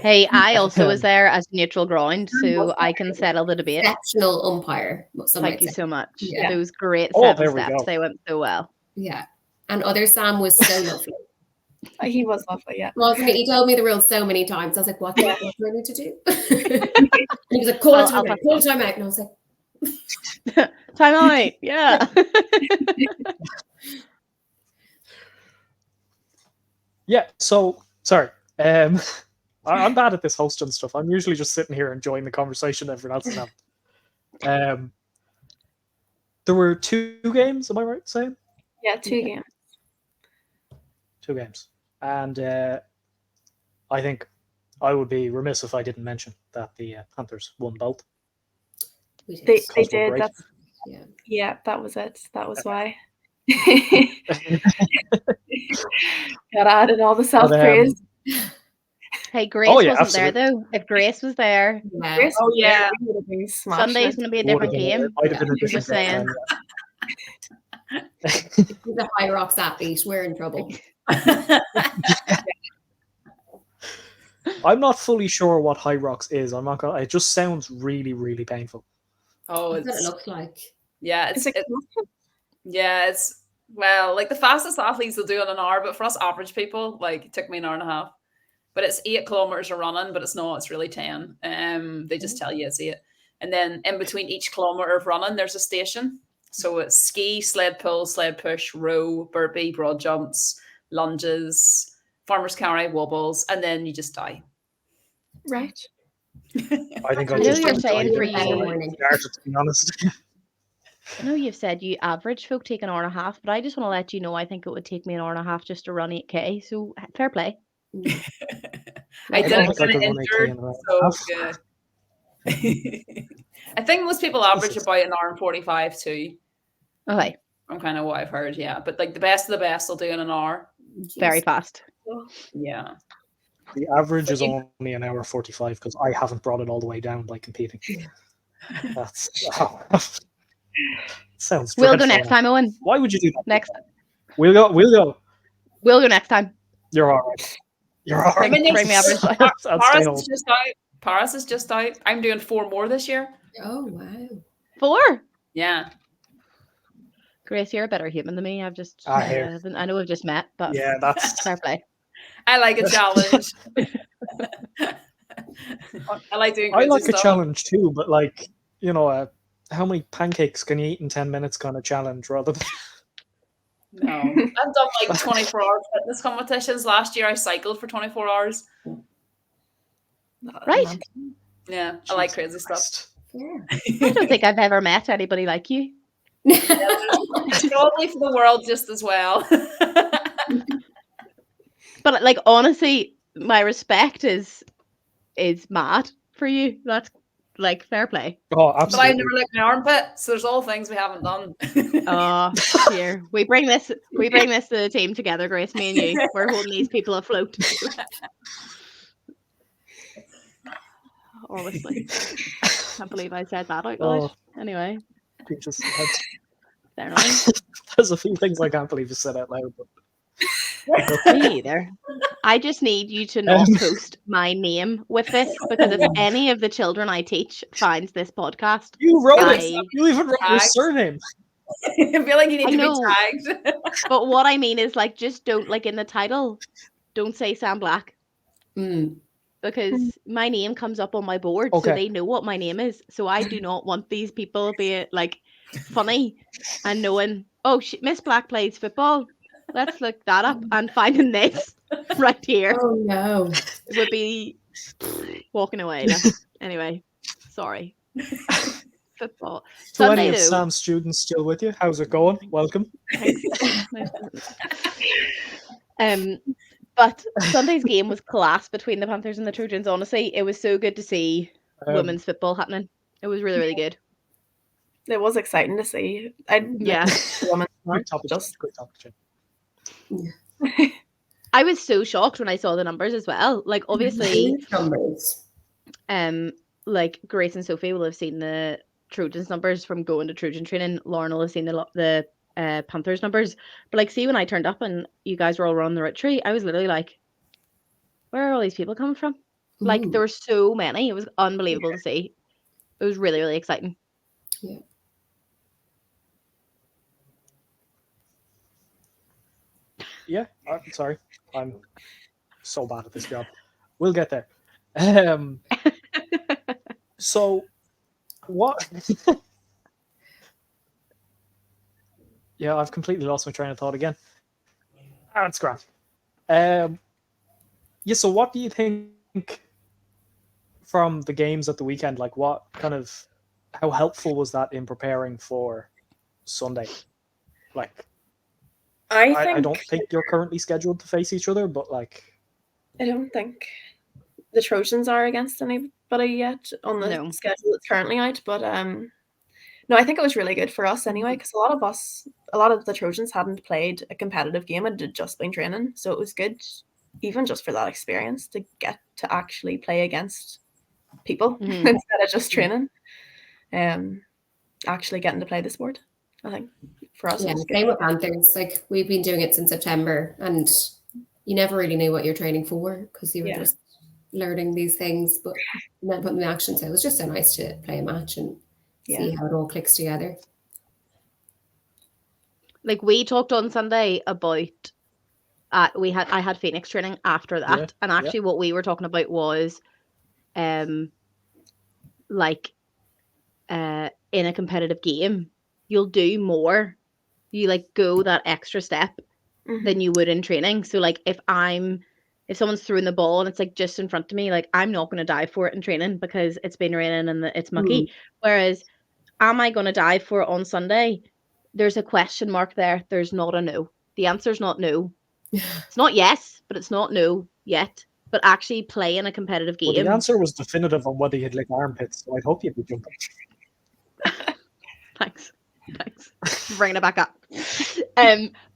E: Hey, I also was there as neutral ground, so I can settle the debate.
D: Exceptional umpire.
E: Thank you so much.
D: Yeah.
E: Those great
A: Oh,
E: 7
A: there we
E: steps.
A: go.
E: They went so well.
D: Yeah. And other Sam was so lovely.
C: He was lovely, yeah.
D: Wasn't it? He told me the rules so many times. I was like, what do I need to do? And he was like, call time out. And I was like,
E: time out. Yeah.
A: Yeah, so sorry. I'm bad at this hosting stuff. I'm usually just sitting here enjoying the conversation everyone else is having. There were 2 games, am I right saying?
C: Yeah, 2 games.
A: 2 games. And I think I would be remiss if I didn't mention that the Panthers won both.
C: They
A: we're
C: did.
A: great.
C: That's yeah, that was it. That was why. Got added all the self-praise.
E: Hey, Grace wasn't there though. If Grace was there,
C: Grace
B: Oh yeah.
C: would have been
E: Sunday's going to be a different game.
A: Might have been a
E: I'm
A: different
E: just saying.
A: game.
D: he's a High Rocks athlete. We're in trouble.
A: I'm not fully sure what High Rocks is. I'm not gonna. It just sounds really, really painful.
B: Oh,
D: What does it look like?
B: yeah,
C: It's
B: it's well, like the fastest athletes will do it in an hour, but for us average people, like it took me an hour and a half. But it's 8 kilometers of running, but it's not. It's really 10. They just tell you it's 8, and then in between each kilometer of running, there's a station. So it's ski, sled pull, sled push, row, burpee, broad jumps, lunges, farmer's carry, wobbles, and then you just die.
C: right.
A: I think
E: I
A: I'll
E: know
A: just
E: you're
A: die
E: saying for
A: before
E: you.
A: I start, to be honest.
E: I know you've said you average folk take an hour and a half, but I just want to let you know I think it would take me an hour and a half just to run 8K. So fair play.
B: I did
A: don't
B: it
A: think I
B: kind
A: could
B: of
A: run 8K
B: injured,
A: in an
B: so
A: hour.
B: yeah. I think most people average about an hour and 45 too.
E: Okay,
B: From kind of what I've heard, yeah. But like the best of the best will do in an hour.
E: very fast.
B: Yeah.
A: The average is only an hour 45 because I haven't brought it all the way down by competing. That's sounds.
E: We'll go
A: dreadful.
E: next time, Owen.
A: Why would you do that?
E: Next,
A: We'll go.
E: we'll go next time.
A: You're all right. You're all right.
E: Bring me average.
A: I'll stay
B: Paris
A: home.
B: is just out. Paris is just out. I'm doing 4 more this year.
D: Oh, wow.
E: 4.
B: Yeah.
E: Grace, you're a better human than me. I've just,
A: Ah, here.
E: I know we've just met, but
A: Yeah, that's.
E: fair play.
B: I like a challenge. I like doing
A: I
B: crazy
A: like a
B: stuff.
A: challenge too, but like how many pancakes can you eat in 10 minutes kind of challenge rather than.
B: No. I've done like 24-hour fitness competitions. Last year I cycled for 24 hours.
E: Right.
B: Yeah. I like crazy stuff.
D: Yeah.
E: I don't think I've ever met anybody like you.
B: Probably for the world just as well.
E: But like honestly, my respect is mad for you. That's like fair play.
A: Oh,
B: But
A: absolutely.
B: I've never looked in my armpit, so there's all things we haven't done.
E: Oh, here we bring this to the team together, Grace. Me and you, we're holding these people afloat. honestly. Can't believe I said that out loud. Anyway,
A: Jesus,
E: they're nice.
A: there's a few things I can't believe you said out loud. But
E: Me either. I just need you to not post my name with this, because if any of the children I teach finds this podcast,
A: you wrote it. You even wrote your surname.
B: I feel like you need
E: I
B: to
E: know.
B: be tagged.
E: But what I mean is, like, just don't, like, in the title, don't say Sam Black. Because my name comes up on my board, so they know what my name is. So I do not want these people being, like, funny and knowing, oh, Miss Black plays football. Let's look that up, and finding this right here.
D: Oh no.
E: It would be walking away. Anyway, sorry. Football.
A: To
E: Sunday,
A: any of
E: though,
A: Sam's students still with you, how's it going? Welcome.
E: But Sunday's game was class between the Panthers and the Trojans. Honestly, it was so good to see women's football happening. It was really, really good.
C: It was exciting to see.
A: Great topic.
C: Yeah.
E: I was so shocked when I saw the numbers as well. Like, obviously, like Grace and Sophie will have seen the Trojans numbers from going to Trojan training. Lauren will have seen the Panthers numbers. But like, see, when I turned up and you guys were all around the Rittree, I was literally like, where are all these people coming from? Like, there were so many. It was unbelievable to see. It was really, really exciting.
D: Yeah.
A: Yeah, I'm sorry. I'm so bad at this job. We'll get there. So, what? Yeah, I've completely lost my train of thought again. That's grand. Yeah, so what do you think from the games at the weekend? Like, what kind of, how helpful was that in preparing for Sunday? Like, I don't think you're currently scheduled to face each other, but like,
C: I don't think the Trojans are against anybody yet on the schedule that's currently out. But no, I think it was really good for us anyway, because a lot of the Trojans hadn't played a competitive game and had just been training, so it was good, even just for that experience, to get to actually play against people instead of just training. Actually getting to play the sport, I think, for us.
D: Yeah, same with Panthers. Like, we've been doing it since September, and you never really knew what you're training for because you were just learning these things, but then putting them in action. So it was just so nice to play a match and see how it all clicks together.
E: Like, we talked on Sunday about I had Phoenix training after that, and actually what we were talking about was in a competitive game, you'll do more. You like go that extra step than you would in training. So like, if someone's throwing the ball and it's like just in front of me, like, I'm not going to dive for it in training because it's been raining and it's mucky. Whereas, am I going to dive for it on Sunday? There's a question mark there. There's not a no. The answer's not no. It's not yes, but it's not no yet. But actually playing a competitive game.
A: Well, the answer was definitive on whether you'd lick armpits, so I'd hope you'd be jumping.
E: Thanks. Bringing it back up.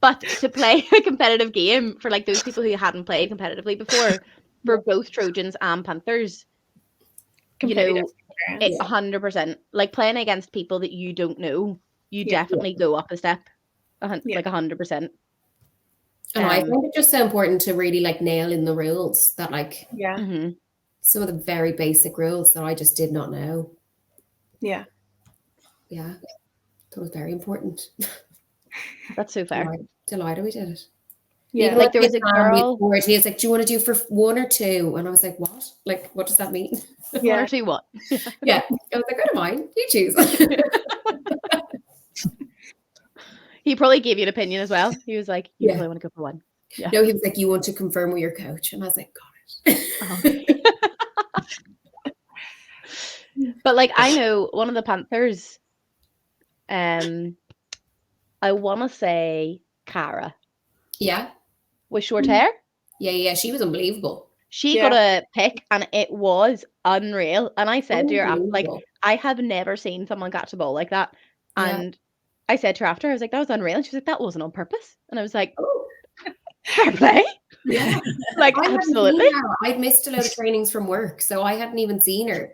E: But to play a competitive game for like those people who hadn't played competitively before, for both Trojans and Panthers,
C: Completely
E: 100%. Like, playing against people that you don't know, you definitely go up a step, like 100%.
D: And I think it's just so important to really like nail in the rules that like some of the very basic rules that I just did not know. Yeah, that was very important.
E: That's so fair.
D: Delighted we did it.
E: Yeah, like there was a girl.
D: He was like, "Do you want to do for 1 or 2?" And I was like, "What? Like, what does that mean?"
E: 1 or 2 what?
D: Yeah, I was like, "I don't mind. You choose."
E: He probably gave you an opinion as well. He was like, "You probably want to go for 1." Yeah.
D: No, he was like, "You want to confirm with your coach?" And I was like, "Got it."
E: But like, I know one of the Panthers. I want to say Cara.
D: Yeah.
E: With short hair.
D: Yeah. She was unbelievable.
E: She got a pick, and it was unreal. And I said to her, like, I have never seen someone catch a ball like that. And I said to her after, I was like, that was unreal. And she was like, that wasn't on purpose. And I was like, fair play.
D: Yeah.
E: Like, absolutely.
D: I'd missed a load of trainings from work, so I hadn't even seen her.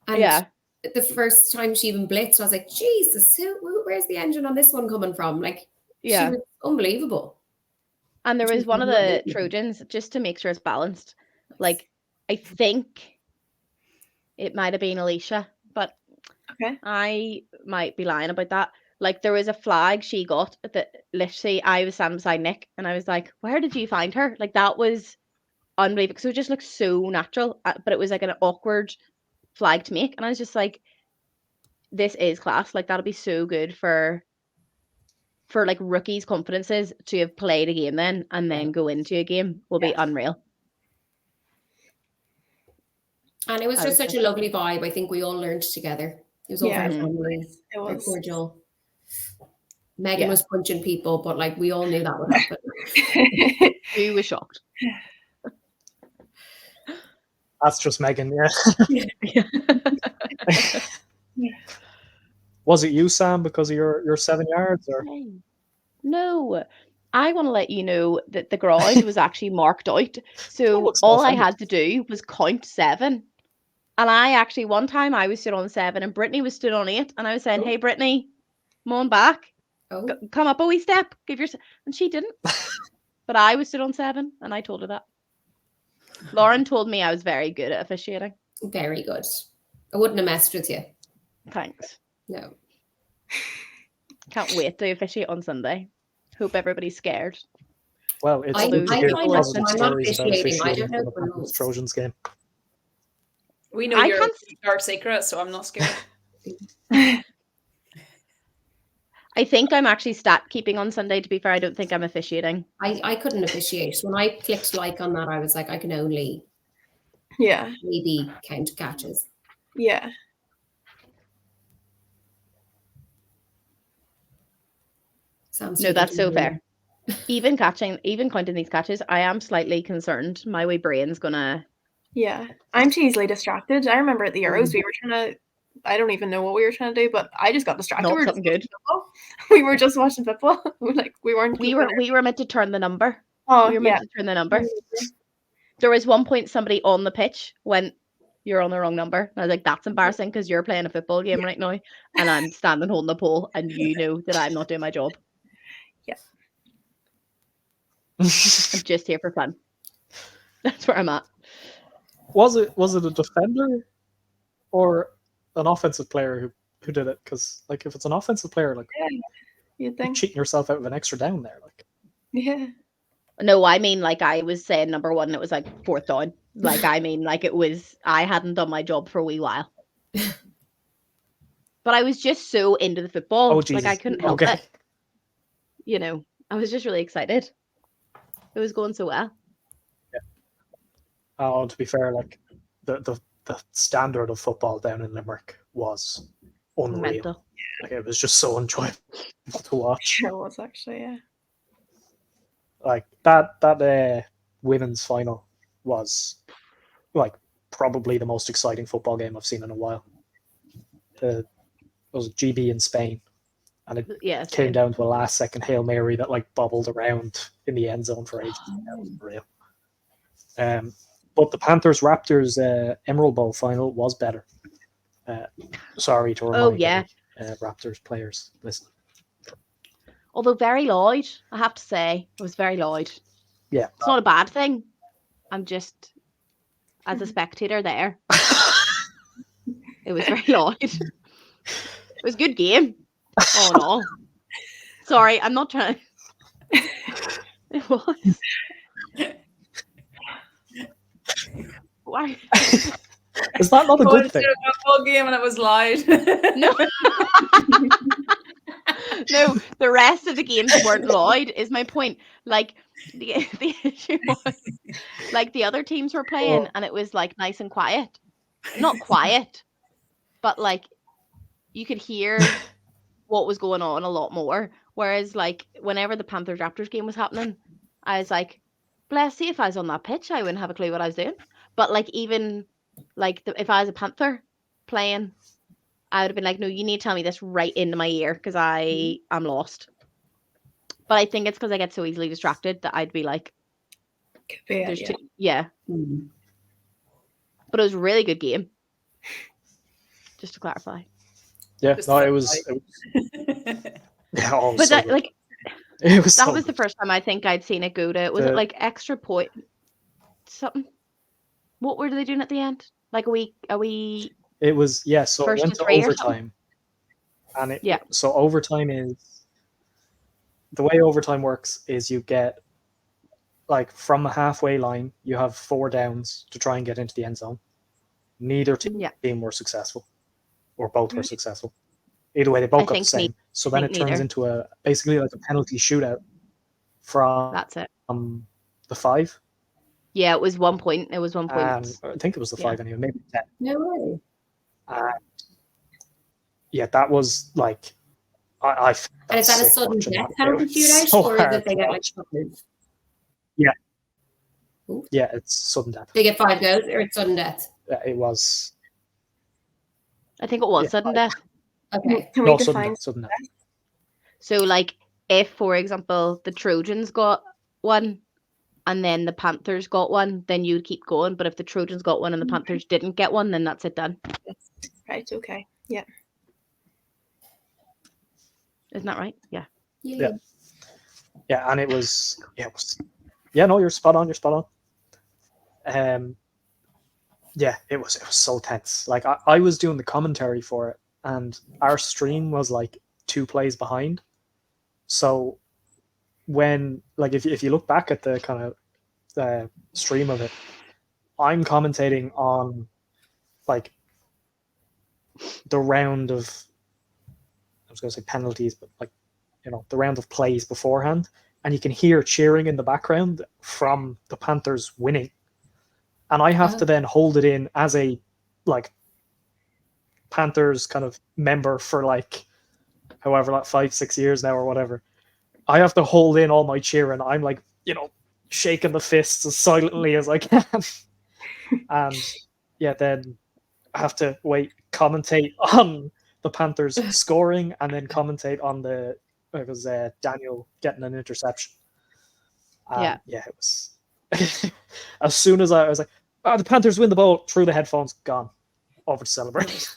D: And
E: Yeah.
D: the first time she even blitzed, I was like, Jesus, where's the engine on this one coming from? Like, she
E: Yeah.
D: was unbelievable.
E: And there was
D: She's
E: one of
D: not
E: the
D: losing.
E: Trojans, just to make sure it's balanced. Like, I think it might have been Alicia, but
C: Okay.
E: I might be lying about that. Like, there was a flag she got that literally I was standing beside Nick and I was like, where did you find her? Like, that was unbelievable. So it just looked so natural, but it was like an awkward flag to make. And I was just like, this is class. Like, that'll be so good for like rookies' confidences to have played a game then and then go into a game will be unreal.
D: And it was just such a lovely vibe. I think we all learned together. It was all very friendly.
C: It was
D: cordial. Megan was punching people, but like we all knew that would happen.
E: Who was shocked?
A: That's just Megan, yeah. Was it you, Sam, because of your 7 yards? Or
E: No. I want to let you know that the ground was actually marked out. So
A: looks
E: all I
A: offended.
E: had to do was count 7. And I actually, one time I was stood on 7 and Brittany was stood on 8. And I was saying, hey, Brittany, come on back.
D: Oh.
E: Come up a wee step. And she didn't. But I was stood on 7 and I told her that. Lauren told me I was very good at officiating.
D: Very good. I wouldn't have messed with you.
E: Thanks.
D: No.
E: Can't wait to officiate on Sunday. Hope everybody's scared.
A: Well, it's
D: I-
A: good to
D: I
A: hear
D: find
A: positive
D: I'm not
A: stories about
D: officiating. I
A: officiating
D: don't know
A: for the
D: the
A: Belfast
D: rules.
A: Trojans game.
B: We know
E: I
B: your
E: can't-
B: dark secret, so I'm not scared.
E: I think I'm actually stat keeping on Sunday. To be fair, I don't think I'm officiating.
D: I couldn't officiate. When I clicked like on that, I was like, I can only maybe count catches.
C: Yeah.
E: No, that's so fair. Even counting these catches, I am slightly concerned. My wee brain's gonna.
C: Yeah. I'm too easily distracted. I remember at the Euros, we were trying to, I don't even know what we were trying to do, but I just got distracted.
E: Not
C: We were
E: something
C: just
E: good.
C: We were just watching football. We weren't.
E: We were meant to turn the number.
C: Oh,
E: we were meant to turn the number. There was one point somebody on the pitch went, "You're on the wrong number." And I was like, "That's embarrassing because you're playing a football game right now, and I'm standing holding the pole, and you know that I'm not doing my job."
C: Yeah.
E: I'm just here for fun. That's where I'm at.
A: Was it a defender or an offensive player who did it? Because like if it's an offensive player, like
C: you'd think
A: cheating yourself out of an extra down there, like.
C: Yeah.
E: No, I mean like I was saying number 1, and it was like 4th down. Like I mean like it was I hadn't done my job for a wee while. But I was just so into the football.
A: Oh, Jesus.
E: Like I couldn't help it. You know, I was just really excited. It was going so well.
A: Yeah. Oh, to be fair, like the standard of football down in Limerick was unreal.
E: Mental.
A: Like it was just so enjoyable to watch.
C: It was actually, yeah.
A: Like that women's final was like probably the most exciting football game I've seen in a while. It was GB in Spain, and it came down to a last second Hail Mary that like bobbled around in the end zone for ages. That was real. But the Panthers Raptors Emerald Bowl final was better. Sorry to remind Raptors players. Listen.
E: Although very loud, I have to say. It was very loud.
A: Yeah.
E: It's not a bad thing. I'm just, as a spectator there. It was very loud. It was a good game. All in all. Sorry, I'm not trying to... It was. Why?
A: Is that not a good thing?
B: A football game and it was loud.
E: No. No, the rest of the games weren't loud, is my point. Like, the issue was, like, the other teams were playing and it was, like, nice and quiet. Not quiet, but, like, you could hear what was going on a lot more. Whereas, like, whenever the Panthers Raptors game was happening, I was like, bless you, if I was on that pitch, I wouldn't have a clue what I was doing. But, like, even, like, if I was a Panther playing, I would have been like, no, you need to tell me this right into my ear because I am lost. But I think it's because I get so easily distracted that I'd be like,
C: But it was a really good game.
E: Just to clarify.
A: Yeah,
B: Just
A: no,
B: to
A: it was yeah, oh, it was
E: But
A: so
E: that,
A: good.
E: like,
A: It was
E: that
A: so
E: was the
A: good.
E: first time I think I'd seen it go to. Was it
A: The-
E: like extra point something? What were they doing at the end? Like a wee
A: It was, yeah, so it
E: first
A: went
E: to
A: to
E: three or something?
A: overtime. And
E: Yeah.
A: so overtime is, the way overtime works is you get, like, from the halfway line, you have 4 downs to try and get into the end zone. Neither
E: Yeah.
A: team were successful, or both were
C: Right.
A: successful. Either way, they both got the
E: think
A: same. So then
E: think
A: it turns
E: neither.
A: into a basically like a penalty shootout from
E: That's it.
A: the 5.
E: Yeah, it was 1 point. It was 1 point.
A: And I think it was the 5 anyway, maybe 10.
D: No way.
A: Yeah, that was like I felt
D: And is that a
A: sick
D: sudden
A: watching
D: death
A: that.
D: penalty
A: It was
D: shootout,
A: so
D: or
A: hard
D: did they
A: to
D: get like
A: watch.
D: shots?
A: Yeah, it's sudden death.
D: They get 5 goals, or it's sudden death?
A: Yeah, it was.
E: I think it was
A: Yeah,
E: sudden death.
D: Okay.
C: Can we
A: No, sudden
C: define
A: death, sudden death.
E: So, like, if, for example, the Trojans got one and then the Panthers got one, then you'd keep going. But if the Trojans got one and the Panthers didn't get one, then that's it done.
C: right? Okay. Yeah.
E: Isn't that right? Yeah.
A: Yeah. Yeah, and it was yeah, no, you're spot on, yeah, it was so tense. Like I was doing the commentary for it, and our stream was like 2 plays behind. So when, like, if you look back at the kind of stream of it, I'm commentating on like the round of, I was going to say penalties, but like, you know, the round of plays beforehand, and you can hear cheering in the background from the Panthers winning, and I have to then hold it in as a like Panthers kind of member for like however, like 5-6 years now or whatever. I have to hold in all my cheering. I'm like, you know, shaking the fists as silently as I can. And yeah, then I have to commentate on the Panthers scoring, and then commentate on it was Daniel getting an interception.
E: Yeah.
A: Yeah, it was. As soon as I was like, oh, the Panthers win the ball, through the headphones, gone, over to celebrate.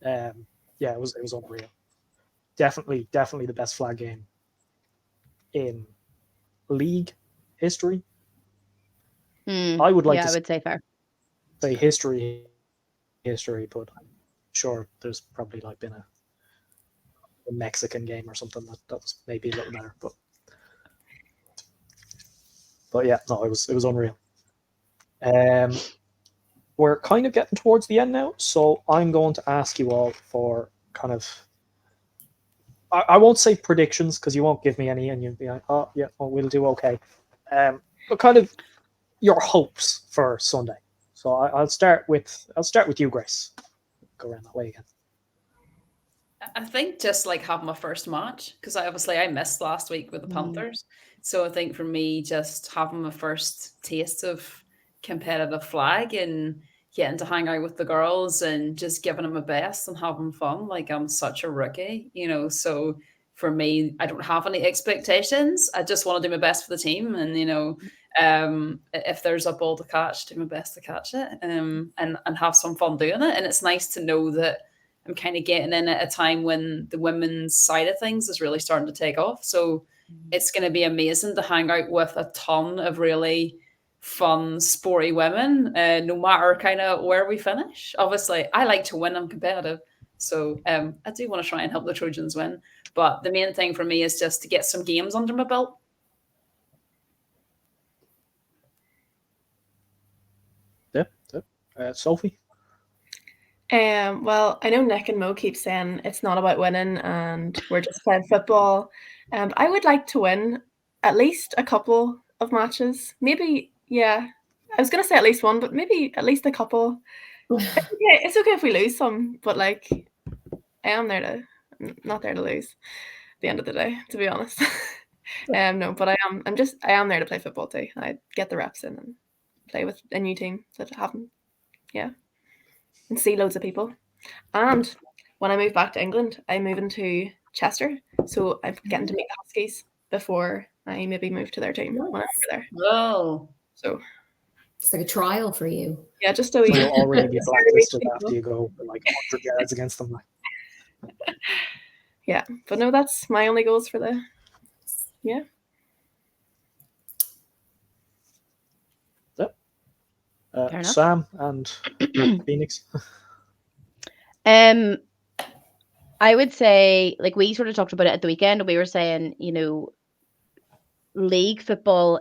A: Yeah, it was unreal. Definitely the best flag game in league history. I would like
E: I
A: to
E: would say fair.
A: say history, but I'm sure there's probably like been a Mexican game or something that was maybe a little better, but yeah, no, it was unreal. We're kind of getting towards the end now, so I'm going to ask you all for kind of, I won't say predictions because you won't give me any, and you'll be like, oh yeah, well, we'll do okay. But kind of your hopes for Sunday. So I'll start with you, Grace. Go around that way again.
B: I think just like having my first match, because I missed last week with the Panthers. So I think for me, just having my first taste of competitive flag and getting to hang out with the girls and just giving them my best and having fun. Like, I'm such a rookie, you know. So for me, I don't have any expectations. I just want to do my best for the team, and you know, if there's a ball to catch, do my best to catch it, and have some fun doing it. And it's nice to know that I'm kind of getting in at a time when the women's side of things is really starting to take off. So it's going to be amazing to hang out with a ton of really fun, sporty women, no matter kind of where we finish. Obviously, I like to win. I'm competitive. So I do want to try and help the Trojans win. But the main thing for me is just to get some games under my belt.
A: Yeah. Sophie?
C: Well, I know Nick and Mo keep saying it's not about winning and we're just playing football. I would like to win at least a couple of matches. Maybe, yeah. I was going to say at least one, but maybe at least a couple. It's okay if we lose some, but like, I'm not there to lose at the end of the day, to be honest. No, but I am there to play football too. I get the reps in and play with a new team that haven't, and see loads of people. And when I move back to England, I move into Chester, so I'm getting to meet the Huskies before I maybe move to their team when I'm over there.
B: Oh,
C: So
D: It's like a trial for you.
C: Yeah, just
A: So you'll
C: a
A: already be
C: Sorry,
A: blacklisted
C: people.
A: after you go for like 100 yards against them.
C: Yeah, but no, that's my only goals for the
E: Fair enough.
A: Sam and Phoenix.
E: I would say, like, we sort of talked about it at the weekend, and we were saying, you know, league football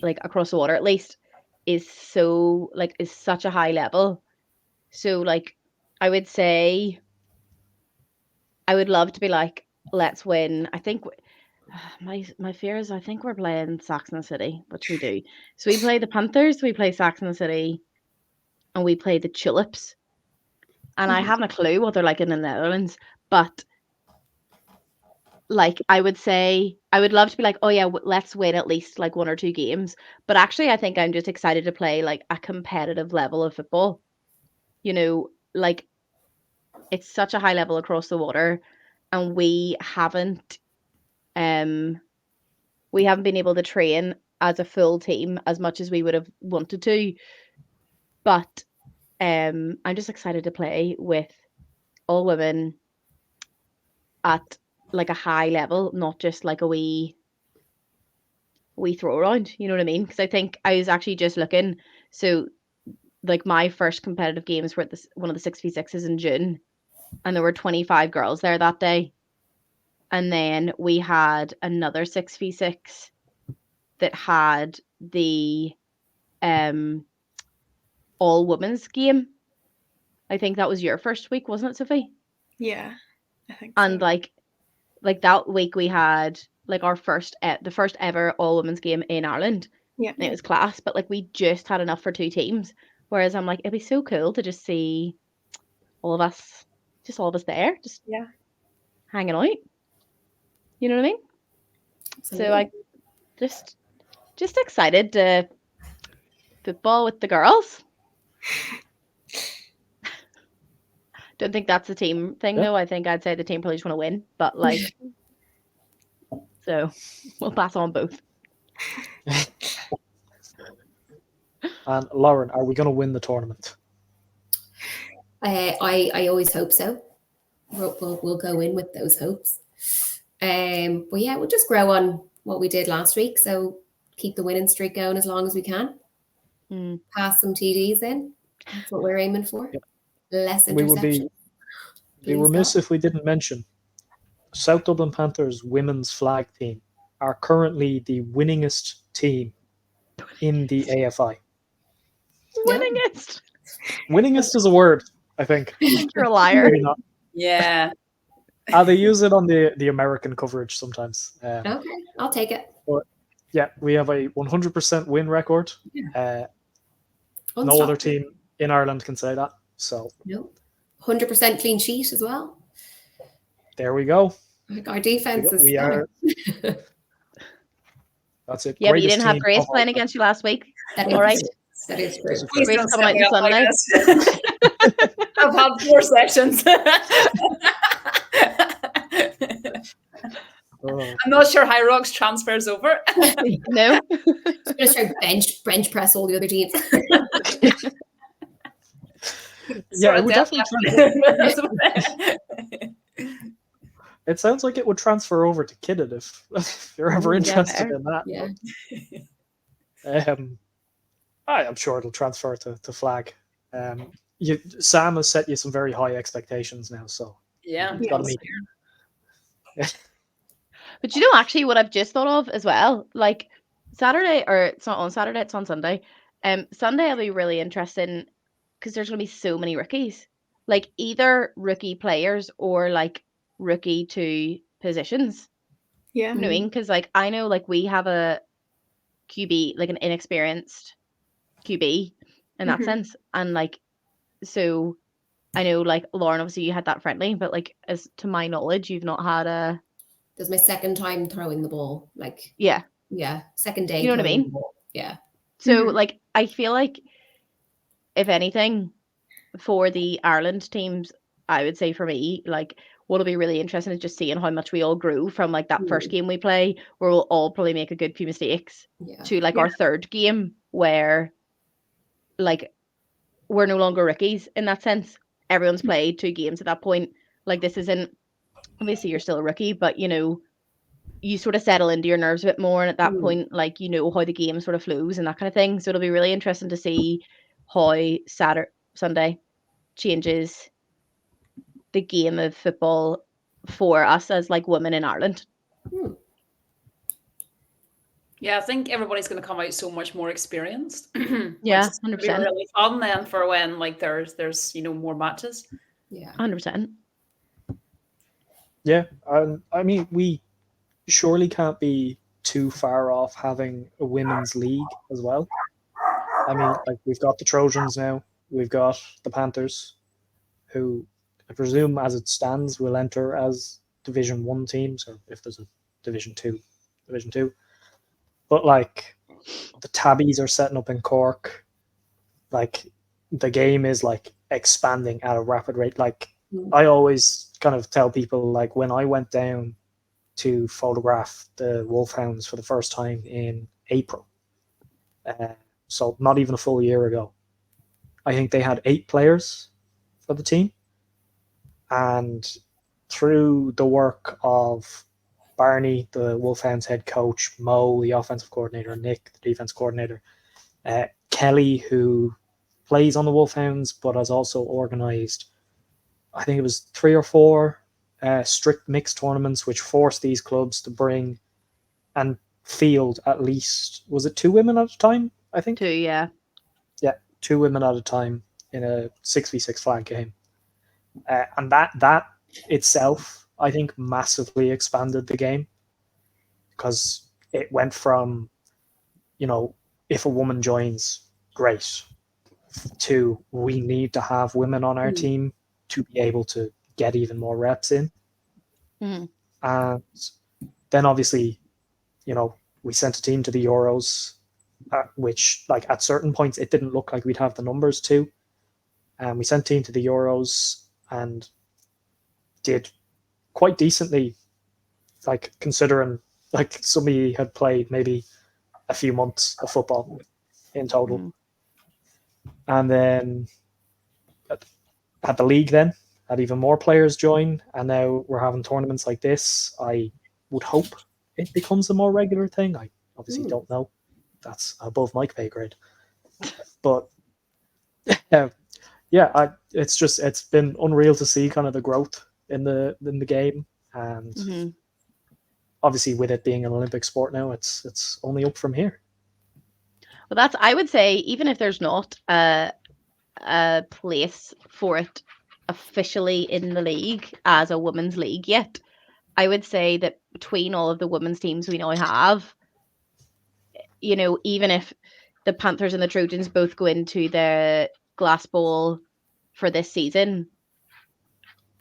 E: like across the water at least is such a high level. So like I would say I would love to be like, let's win. I think my fear is I think we're playing Saxon City, which we do. So we play the Panthers, we play Saxon City, and we play the Tulips. And I haven't a clue what they're like in the Netherlands, but like I would say I would love to be like, oh yeah, let's win at least like 1 or 2 games. But actually I think I'm just excited to play like a competitive level of football. You know, like it's such a high level across the water, and we haven't been able to train as a full team as much as we would have wanted to. But I'm just excited to play with all women at like a high level, not just like a wee throw around, you know what I mean? Because I think I was actually just looking, so like my first competitive games were at one of the 6v6s in June, and there were 25 girls there that day. And then we had another 6v6 that had the all women's game. I think that was your first week, wasn't it, Sophie?
C: Yeah, I think
E: And
C: so.
E: like that week we had like our the first ever all women's game in Ireland.
C: Yeah.
E: And it was class, but like we just had enough for 2 teams. Whereas I'm like, it'd be so cool to just see all of us there, just hanging out. You know what I mean?
D: Absolutely.
E: So I just excited to football with the girls. Don't think that's a team thing though. I think I'd say the team probably just want to win, but like, so we'll pass on both.
A: And Lauren, are we going to win the tournament?
D: I always hope so. We'll go in with those hopes. But yeah, we'll just grow on what we did last week. So keep the winning streak going as long as we can. Pass some TDs in. That's what we're aiming for.
A: Yep.
D: Less interceptions.
A: We would be remiss if we didn't mention South Dublin Panthers women's flag team are currently the winningest team in the AFI.
E: Winningest.
A: Winningest is a word, I think.
E: You're a liar.
A: Maybe not.
B: Yeah.
A: They use it on the American coverage sometimes.
D: Okay, I'll take it.
A: But yeah, we have a 100% win record. No other team in Ireland can say that. So
D: no, 100% clean sheet as well.
A: There we go.
D: Like our defense is.
A: We are. That's it.
E: Yeah, but you didn't have Grace playing against you last week.
D: All right. That is true.
E: Grace coming out on Sunday.
B: I've had 4 sessions. I'm not sure High Rocks transfers over.
E: No.
D: I'm going to start bench press all the other teams.
A: Yeah, it would definitely. It sounds like it would transfer over to Kidded if you're ever interested in that.
D: Yeah.
A: I'm sure it'll transfer to Flag. Sam has set you some very high expectations now, so
B: yeah,
A: got to meet.
E: But you know, actually, what I've just thought of as well, like Saturday, or it's not on Saturday, it's on Sunday. Sunday I'll be really interested because there's going to be so many rookies, like either rookie players or like rookie to positions.
C: Yeah.
E: You know what I mean? Because like I know like we have a QB, like an inexperienced QB in that sense, and like so I know like Lauren, obviously you had that friendly, but like as to my knowledge, you've not had a.
D: This is my second time throwing the ball. Like
E: yeah,
D: second day.
E: You know what I mean?
D: Yeah.
E: So like I feel like if anything for the Ireland teams, I would say for me, like what'll be really interesting is just seeing how much we all grew from like that first game we play, where we'll all probably make a good few mistakes, to like our third game where like, we're no longer rookies in that sense. Everyone's played 2 games at that point. Like, this isn't, obviously you're still a rookie, but you know, you sort of settle into your nerves a bit more, and at that point, like, you know how the game sort of flows and that kind of thing. So it'll be really interesting to see how Sunday changes the game of football for us as like women in Ireland.
B: Yeah, I think everybody's going to come out so much more experienced.
E: Yeah,
B: which is
E: 100%.
B: really fun then for when like there's you know more matches.
D: Yeah.
E: 100%.
A: Yeah, I mean, we surely can't be too far off having a women's league as well. I mean, like, we've got the Trojans now, we've got the Panthers, who I presume, as it stands, will enter as Division 1 teams, or if there's a Division 2. But like, the Tabbies are setting up in Cork. Like, the game is like expanding at a rapid rate. Like, I always kind of tell people, like, when I went down to photograph the Wolfhounds for the first time in April, so not even a full year ago, I think they had 8 players for the team. And through the work of Barney, the Wolfhounds head coach, Mo, the offensive coordinator, Nick, the defense coordinator, Kelly, who plays on the Wolfhounds but has also organised, I think it was 3 or 4 strict mixed tournaments, which forced these clubs to bring and field at least, was it 2 women at a time, I think?
E: 2, yeah.
A: Yeah, 2 women at a time in a 6v6 flag game. And that itself, I think, massively expanded the game, because it went from, you know, if a woman joins, great, to we need to have women on our team to be able to get even more reps in. And then obviously, you know, we sent a team to the Euros, which, like, at certain points it didn't look like we'd have the numbers to. And we sent a team to the Euros and did quite decently, like, considering like somebody had played maybe a few months of football in total. And then at the league then had even more players join, and now we're having tournaments like this. I would hope it becomes a more regular thing. I obviously don't know. That's above my pay grade. But it's been unreal to see kind of the growth in the game, and obviously with it being an Olympic sport now, it's only up from here.
E: Well, I would say, even if there's not a place for it officially in the league as a women's league yet, I would say that between all of the women's teams we now have, you know, even if the Panthers and the Trojans both go into the Glass Bowl for this season,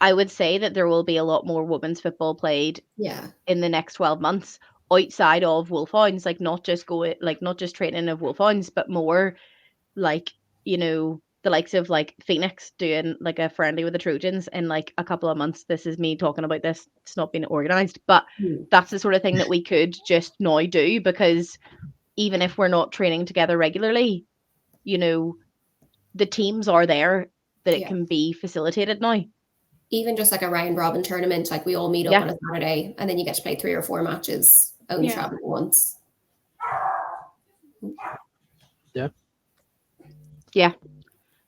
E: I would say that there will be a lot more women's football played in the next 12 months outside of Wolfhounds, like not just training of Wolfhounds, but more like, you know, the likes of like Phoenix doing like a friendly with the Trojans in like a couple of months. This is me talking about this. It's not been organized, but that's the sort of thing that we could just now do, because even if we're not training together regularly, you know, the teams are there that it can be facilitated now.
D: Even just like a round robin tournament, like we all meet up on a Saturday and then you get to play 3 or 4 matches, only traveling once.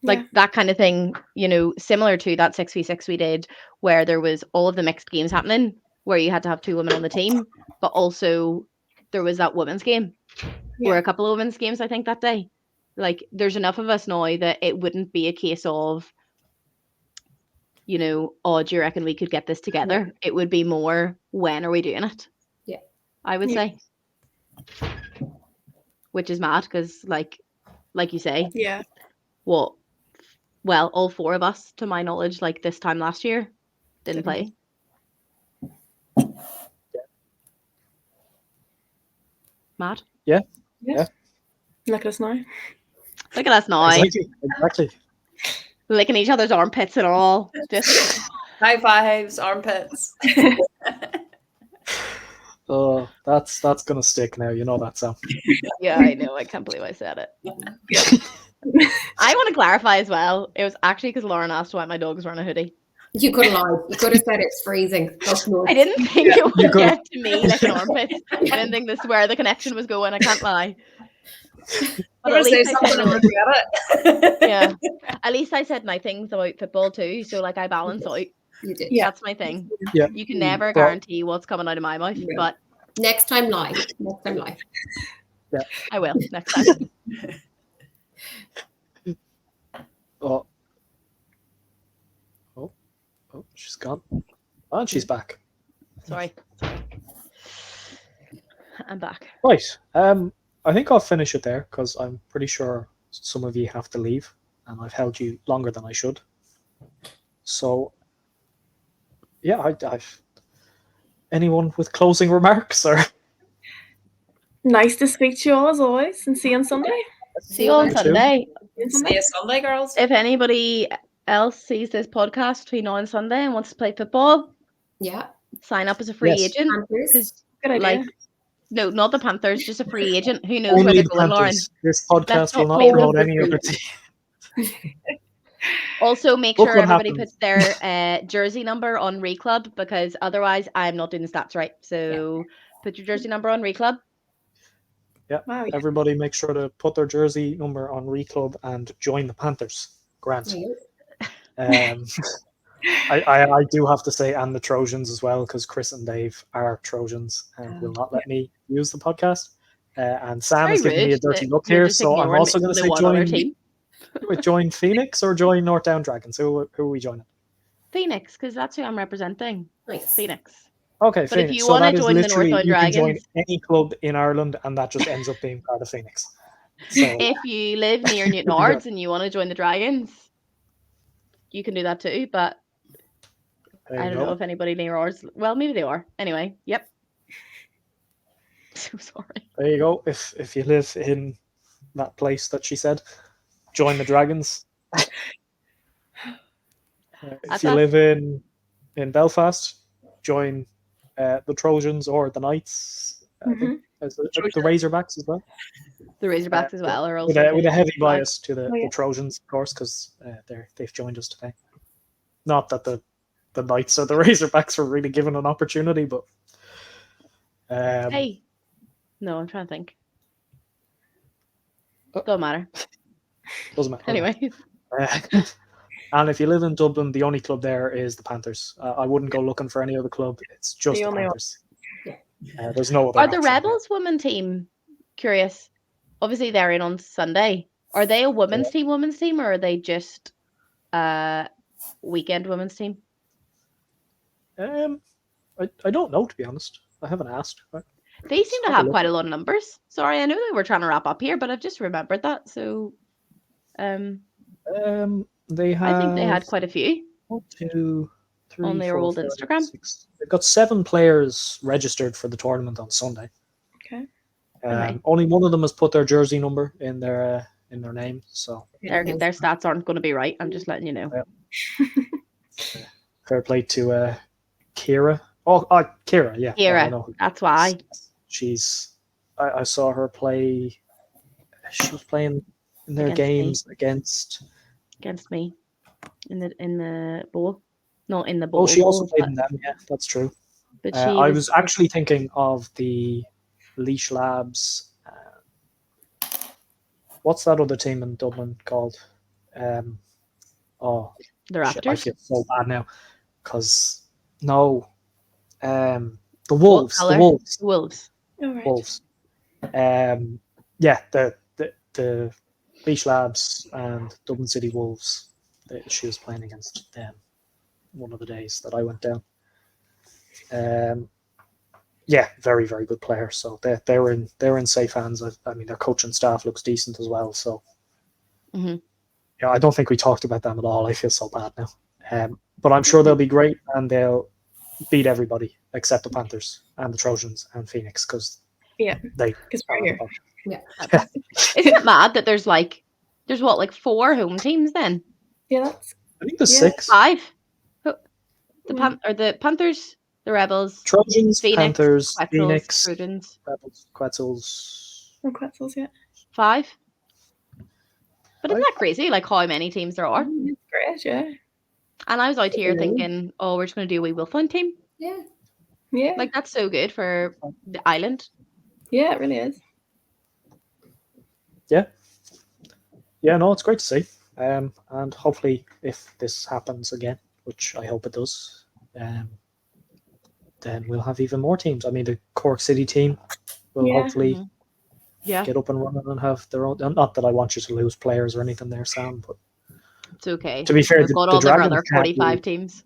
E: Like that kind of thing, you know, similar to that 6v6 we did, where there was all of the mixed games happening, where you had to have 2 women on the team, but also there was that women's game, or a couple of women's games, I think, that day. Like, there's enough of us now that it wouldn't be a case of, you know, oh, do you reckon we could get this together? It would be more, when are we doing it?
D: Yeah.
E: I would say. Which is mad, because like you say, well, all 4 of us, to my knowledge, like this time last year, didn't play. Mad.
A: Yeah.
C: Look at us now.
E: Look at us now.
A: Exactly.
E: Licking each other's armpits and all. Just
B: high fives, armpits.
A: Oh, that's gonna stick now. You know that, Sam.
E: Yeah, I know. I can't believe I said it. I want to clarify as well. It was actually because Lauren asked why my dog was wearing a hoodie.
D: You could have lied. You could have said it's freezing.
E: I didn't think it would
A: could-
E: get to me like an armpit. I didn't think this is where the connection was going. I can't lie. But
B: I'm
E: at
B: gonna say
E: least I
B: something
E: said
B: and regret it.
E: yeah. At least I said my things about football too. So like I balance out.
D: You did.
C: Yeah.
E: That's my thing.
A: Yeah.
E: You can never
A: Well-
E: guarantee what's coming out of my mouth,
D: Yeah.
E: but
D: Next time, lie. Next time, lie.
E: I will next time.
A: Oh, she's gone. Oh, and she's back.
E: Sorry. I'm back.
A: Right. I think I'll finish it there because I'm pretty sure some of you have to leave, and I've held you longer than I should. So, yeah, I've anyone with closing remarks or
C: Nice to speak to you all as always, and see you on Sunday.
E: See you on
A: You too.
E: Sunday.
B: See you Sunday, girls.
E: If anybody else sees this podcast between now and Sunday and wants to play football,
D: Yeah.
E: sign up as a free
A: Yes.
E: agent.
D: Panthers.
E: Because
C: Good idea.
E: like no, not the Panthers, just a free agent. Who knows where
A: only
E: they're
A: the
E: going, Lauren?
A: Panthers. This podcast will
E: not
A: not
E: play
A: promote
D: them.
A: any other team.
E: Also, make
A: Look
E: sure
A: what
E: everybody
A: happens.
E: puts their jersey number on Reclub because otherwise I'm not doing the stats right. So put your jersey number on Reclub.
C: Wow.
A: Everybody make sure to put their jersey number on Reclub and join the Panthers. Grant. Um, I do have to say, and the Trojans as well, because Chris and Dave are Trojans and will not let me use the podcast. And Sam is
E: Very
A: giving me a
E: rude
A: dirty
E: that
A: look
E: you're
A: here,
E: just
A: so I'm
E: ignoring
A: also going to
E: the
A: say
E: one other team.
A: join Phoenix or join North Down Dragons. Who are we joining?
E: Phoenix, because that's who I'm representing.
D: Nice.
E: Phoenix.
A: Okay,
E: But
A: Phoenix.
E: if you
A: So
E: wanna
A: that is
E: join the
A: literally
E: North Down
A: you can join
E: Dragons-
A: any club in Ireland, and that just ends up being part of Phoenix. So
E: If you live near Newton Ards and you want to join the Dragons, you can do that too. But
A: there
E: I
A: you
E: don't
A: go.
E: know if anybody near ours. Well, maybe they are. Anyway, yep. So sorry.
A: There you go. If you live in that place that she said, join the Dragons. If you live in Belfast, join the Trojans or the Knights. I think the Razorbacks as well.
E: The Razorbacks as well are also
A: With a heavy
E: flag.
A: bias to the,
C: Oh, yeah.
A: the Trojans, of course, because they've joined us today. Not that the Knights or the Razorbacks were really given an opportunity, but
E: Hey, no, I'm trying to think. Don't matter.
A: doesn't matter.
E: Anyway,
A: And if you live in Dublin, the only club there is the Panthers. I wouldn't go looking for any other club. It's just
C: The
A: the
C: only one.
A: Panthers. There's no other.
E: are the
A: option.
E: Rebels women team curious? Obviously, they're in on Sunday. Are they a women's team, or are they just weekend women's team?
A: I don't know, to be honest. I haven't asked.
E: They seem to
A: have a
E: have
A: look.
E: quite a lot of numbers. Sorry, I know that we're trying to wrap up here, but I've just remembered that. So,
A: They have.
E: I think they had quite a few.
A: 1, 2, 3,
E: On their
A: 4,
E: old
A: 5,
E: Instagram?
A: 6. They've got 7 players registered for the tournament on Sunday.
C: Okay.
E: Okay.
A: Only one of them has put their jersey number in their name. So
E: Their stats aren't going to be right. I'm just letting you know.
A: fair play to Kira. Oh, Kira, yeah.
E: Kira,
A: I know.
E: that's why.
A: She's. I saw her play. She was playing in their
E: Against me.
A: games against.
E: Against me in the bowl. Not in the bowl.
A: Oh, she also
E: bowl,
A: played in them. Yeah, that's true.
E: but she
A: I was actually thinking of the Leash Labs. What's that other team in Dublin called?
E: the
A: Shit, I
E: Raptors.
A: feel so bad now. Because, no. The Wolves. The
E: colour?
A: Wolves.
E: Wolves.
C: All right.
A: Wolves. Yeah, the Leash Labs and Dublin City Wolves. She was playing against them one of the days that I went down. Yeah, very, very good player. So they're in safe hands. I mean, their coaching staff looks decent as well. So
E: Mhm.
A: yeah, I don't think we talked about them at all. I feel so bad now. But I'm sure they'll be great and they'll beat everybody except the Panthers and the Trojans and Phoenix because
C: Yeah,
A: they.
C: because we're here.
E: Isn't it mad that there's like 4 home teams then?
C: Yeah, that's
A: I think there's
C: Yeah.
A: 6.
E: 5.
C: Hmm.
E: The Panthers, the Rebels,
A: Trojans,
E: Phoenix,
A: Panthers,
E: Quetzals,
A: Phoenix,
E: Trojans.
A: Rebels, Quetzals.
C: no Quetzals yet.
E: 5. But isn't that crazy? Like how many teams there are?
C: It's great, yeah.
E: And I was out here
D: Yeah.
E: thinking, oh, we're just going to do a wee Wolfhound team.
D: Yeah.
C: Yeah.
E: Like that's so good for the island.
C: Yeah, it really is.
A: Yeah, no, it's great to see. And hopefully, if this happens again, which I hope it does, then we'll have even more teams. I mean, the Cork City team will
C: Yeah.
A: hopefully
E: Yeah,
A: get up and running and have their own. Not that I want you to lose players or anything there, Sam, but
E: it's okay.
A: to be fair,
E: They've got all their
A: Dragons
E: other
A: can't
E: 45 teams.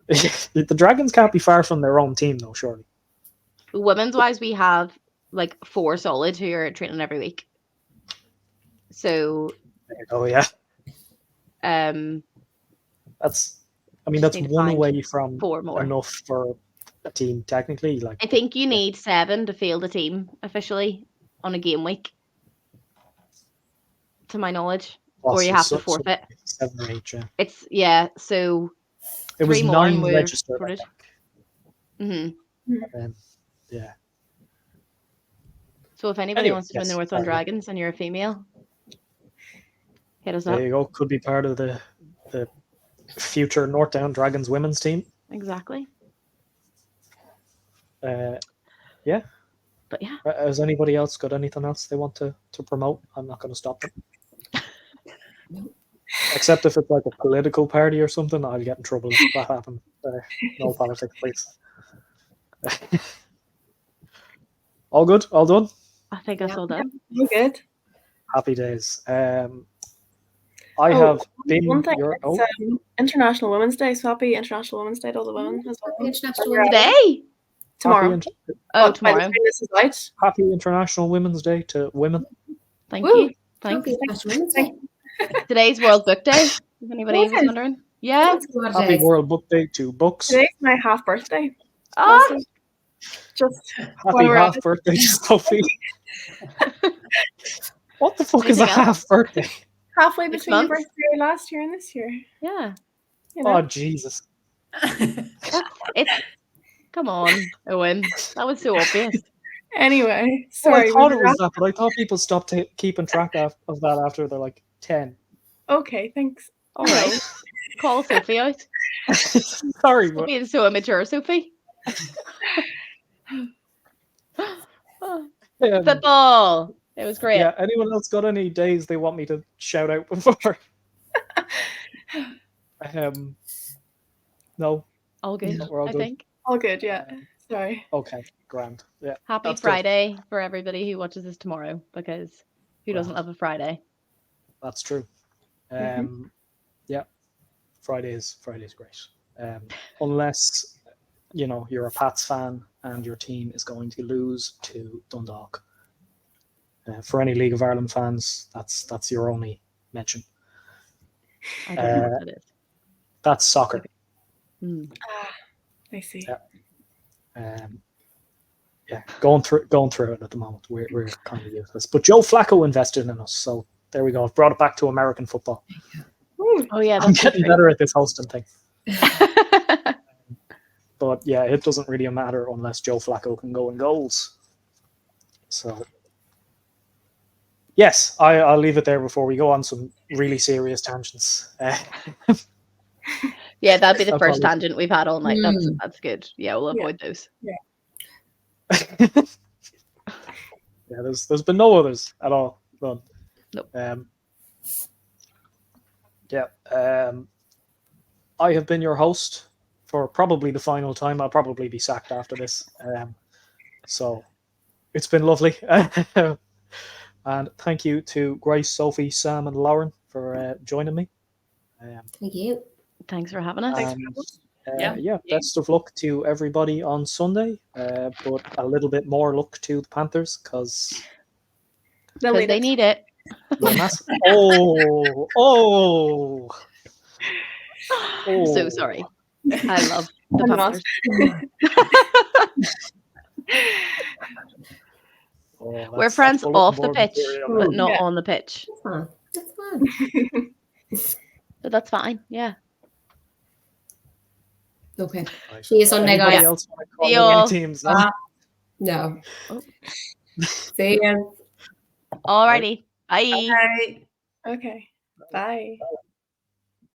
A: the Dragons can't be far from their own team, though, surely.
E: Women's wise, we have like 4 solid who are training every week. So,
A: Oh yeah,
E: that's
A: that's
E: need to
A: one
E: find
A: away from
E: 4 more.
A: enough for a team technically. Like
E: I think you need 7 to field a team officially on a game week, to my knowledge, or you have to forfeit.
A: 7 or 8.
E: Yeah. So
A: It was
E: 3 more
A: 9
E: and we're
A: registered.
E: sorted.
A: And then, yeah.
E: So if anybody
A: Anyway,
E: wants to join
A: yes,
E: the Northland
A: sorry.
E: Dragons and you're a female, hit us up.
A: There you go. Could be part of the future North Down Dragons women's team.
E: Exactly.
A: Yeah.
E: But yeah,
A: Has anybody else got anything else they want to promote? I'm not going to stop them. Except if it's like a political party or something, I'll get in trouble if that happens. No politics, please. All good? All done?
E: I think that's all done.
C: All good.
A: Happy days. I have been
C: One thing,
A: your...
C: it's International Women's Day, so happy International Women's Day to all the women as well.
D: International Women's
E: Today?
C: Tomorrow.
A: Happy,
E: Oh,
C: By the
E: tomorrow.
C: time this is out.
A: Happy International Women's Day to women.
E: Thank
C: Woo.
E: you. Thanks.
D: Happy International Women's Day.
E: Today's World Book Day. If anybody
C: Was
E: was
C: it?
E: wondering. Yeah.
D: That's a lot of
A: Happy
D: days.
A: World Book Day to books.
C: Today's my half birthday.
E: Ah,
C: Also. Just
A: Happy
C: while we're at
A: half birthday to Sophie. What the fuck is a
E: Anything else?
A: half birthday?
C: halfway
E: 6
C: between your
E: months.
C: birthday last year and this year.
E: yeah.
C: You know?
A: Oh, Jesus.
E: It's come on, Owen. That was so obvious.
C: Anyway,
A: Well,
C: sorry.
A: I thought
C: we
A: it
C: were
A: was that, but I thought people stopped keeping track of that after they're like 10.
C: Okay, thanks.
E: All right. Call Sophie out.
A: Sorry, but
E: Being so immature, Sophie. Football. It was great.
A: yeah, anyone else got any days they want me to shout out before? No,
E: All good,
A: we're all
E: I
A: good.
E: think.
C: All good, yeah. Sorry.
A: Okay, grand. Yeah,
E: Happy
A: that's good.
E: Friday for everybody who watches this tomorrow, because who doesn't love a Friday?
A: That's true. Yeah, Friday's great. Unless you're a Pats fan and your team is going to lose to Dundalk. For any League of Ireland fans, that's your only mention.
E: I don't know what that is.
A: That's soccer.
C: I see.
A: Yeah. Going through it at the moment. We're kind of useless. But Joe Flacco invested in us, so there we go. I've brought it back to American football.
E: Oh yeah,
A: I'm
E: that's
A: getting better at this hosting thing. But yeah, it doesn't really matter unless Joe Flacco can go in goals. So yes, I'll leave it there before we go on some really serious tangents.
E: Yeah, that'd be the
A: I'll
E: first
A: probably-
E: tangent we've had all night. That's good. Yeah, we'll avoid those.
A: Yeah, there's been no others at all. None.
E: Nope.
A: I have been your host for probably the final time. I'll probably be sacked after this. So it's been lovely. And thank you to Grace, Sophie, Sam, and Lauren for joining me.
D: Thank you.
E: Thanks for having us.
A: And, best of luck to everybody on Sunday, but a little bit more luck to the Panthers because
E: Because they need it.
A: Oh.
E: I'm so sorry. I love the Panthers. We're friends off the pitch, but not on the pitch.
D: That's fun.
E: But that's fine. Yeah.
D: Okay. See you Sunday,
A: Anybody
D: guys.
A: else want to call
E: See
A: in any
E: y'all.
A: teams?
D: No.
E: Oh.
D: See you.
E: Alrighty. Bye.
B: Bye.
C: Okay. Bye.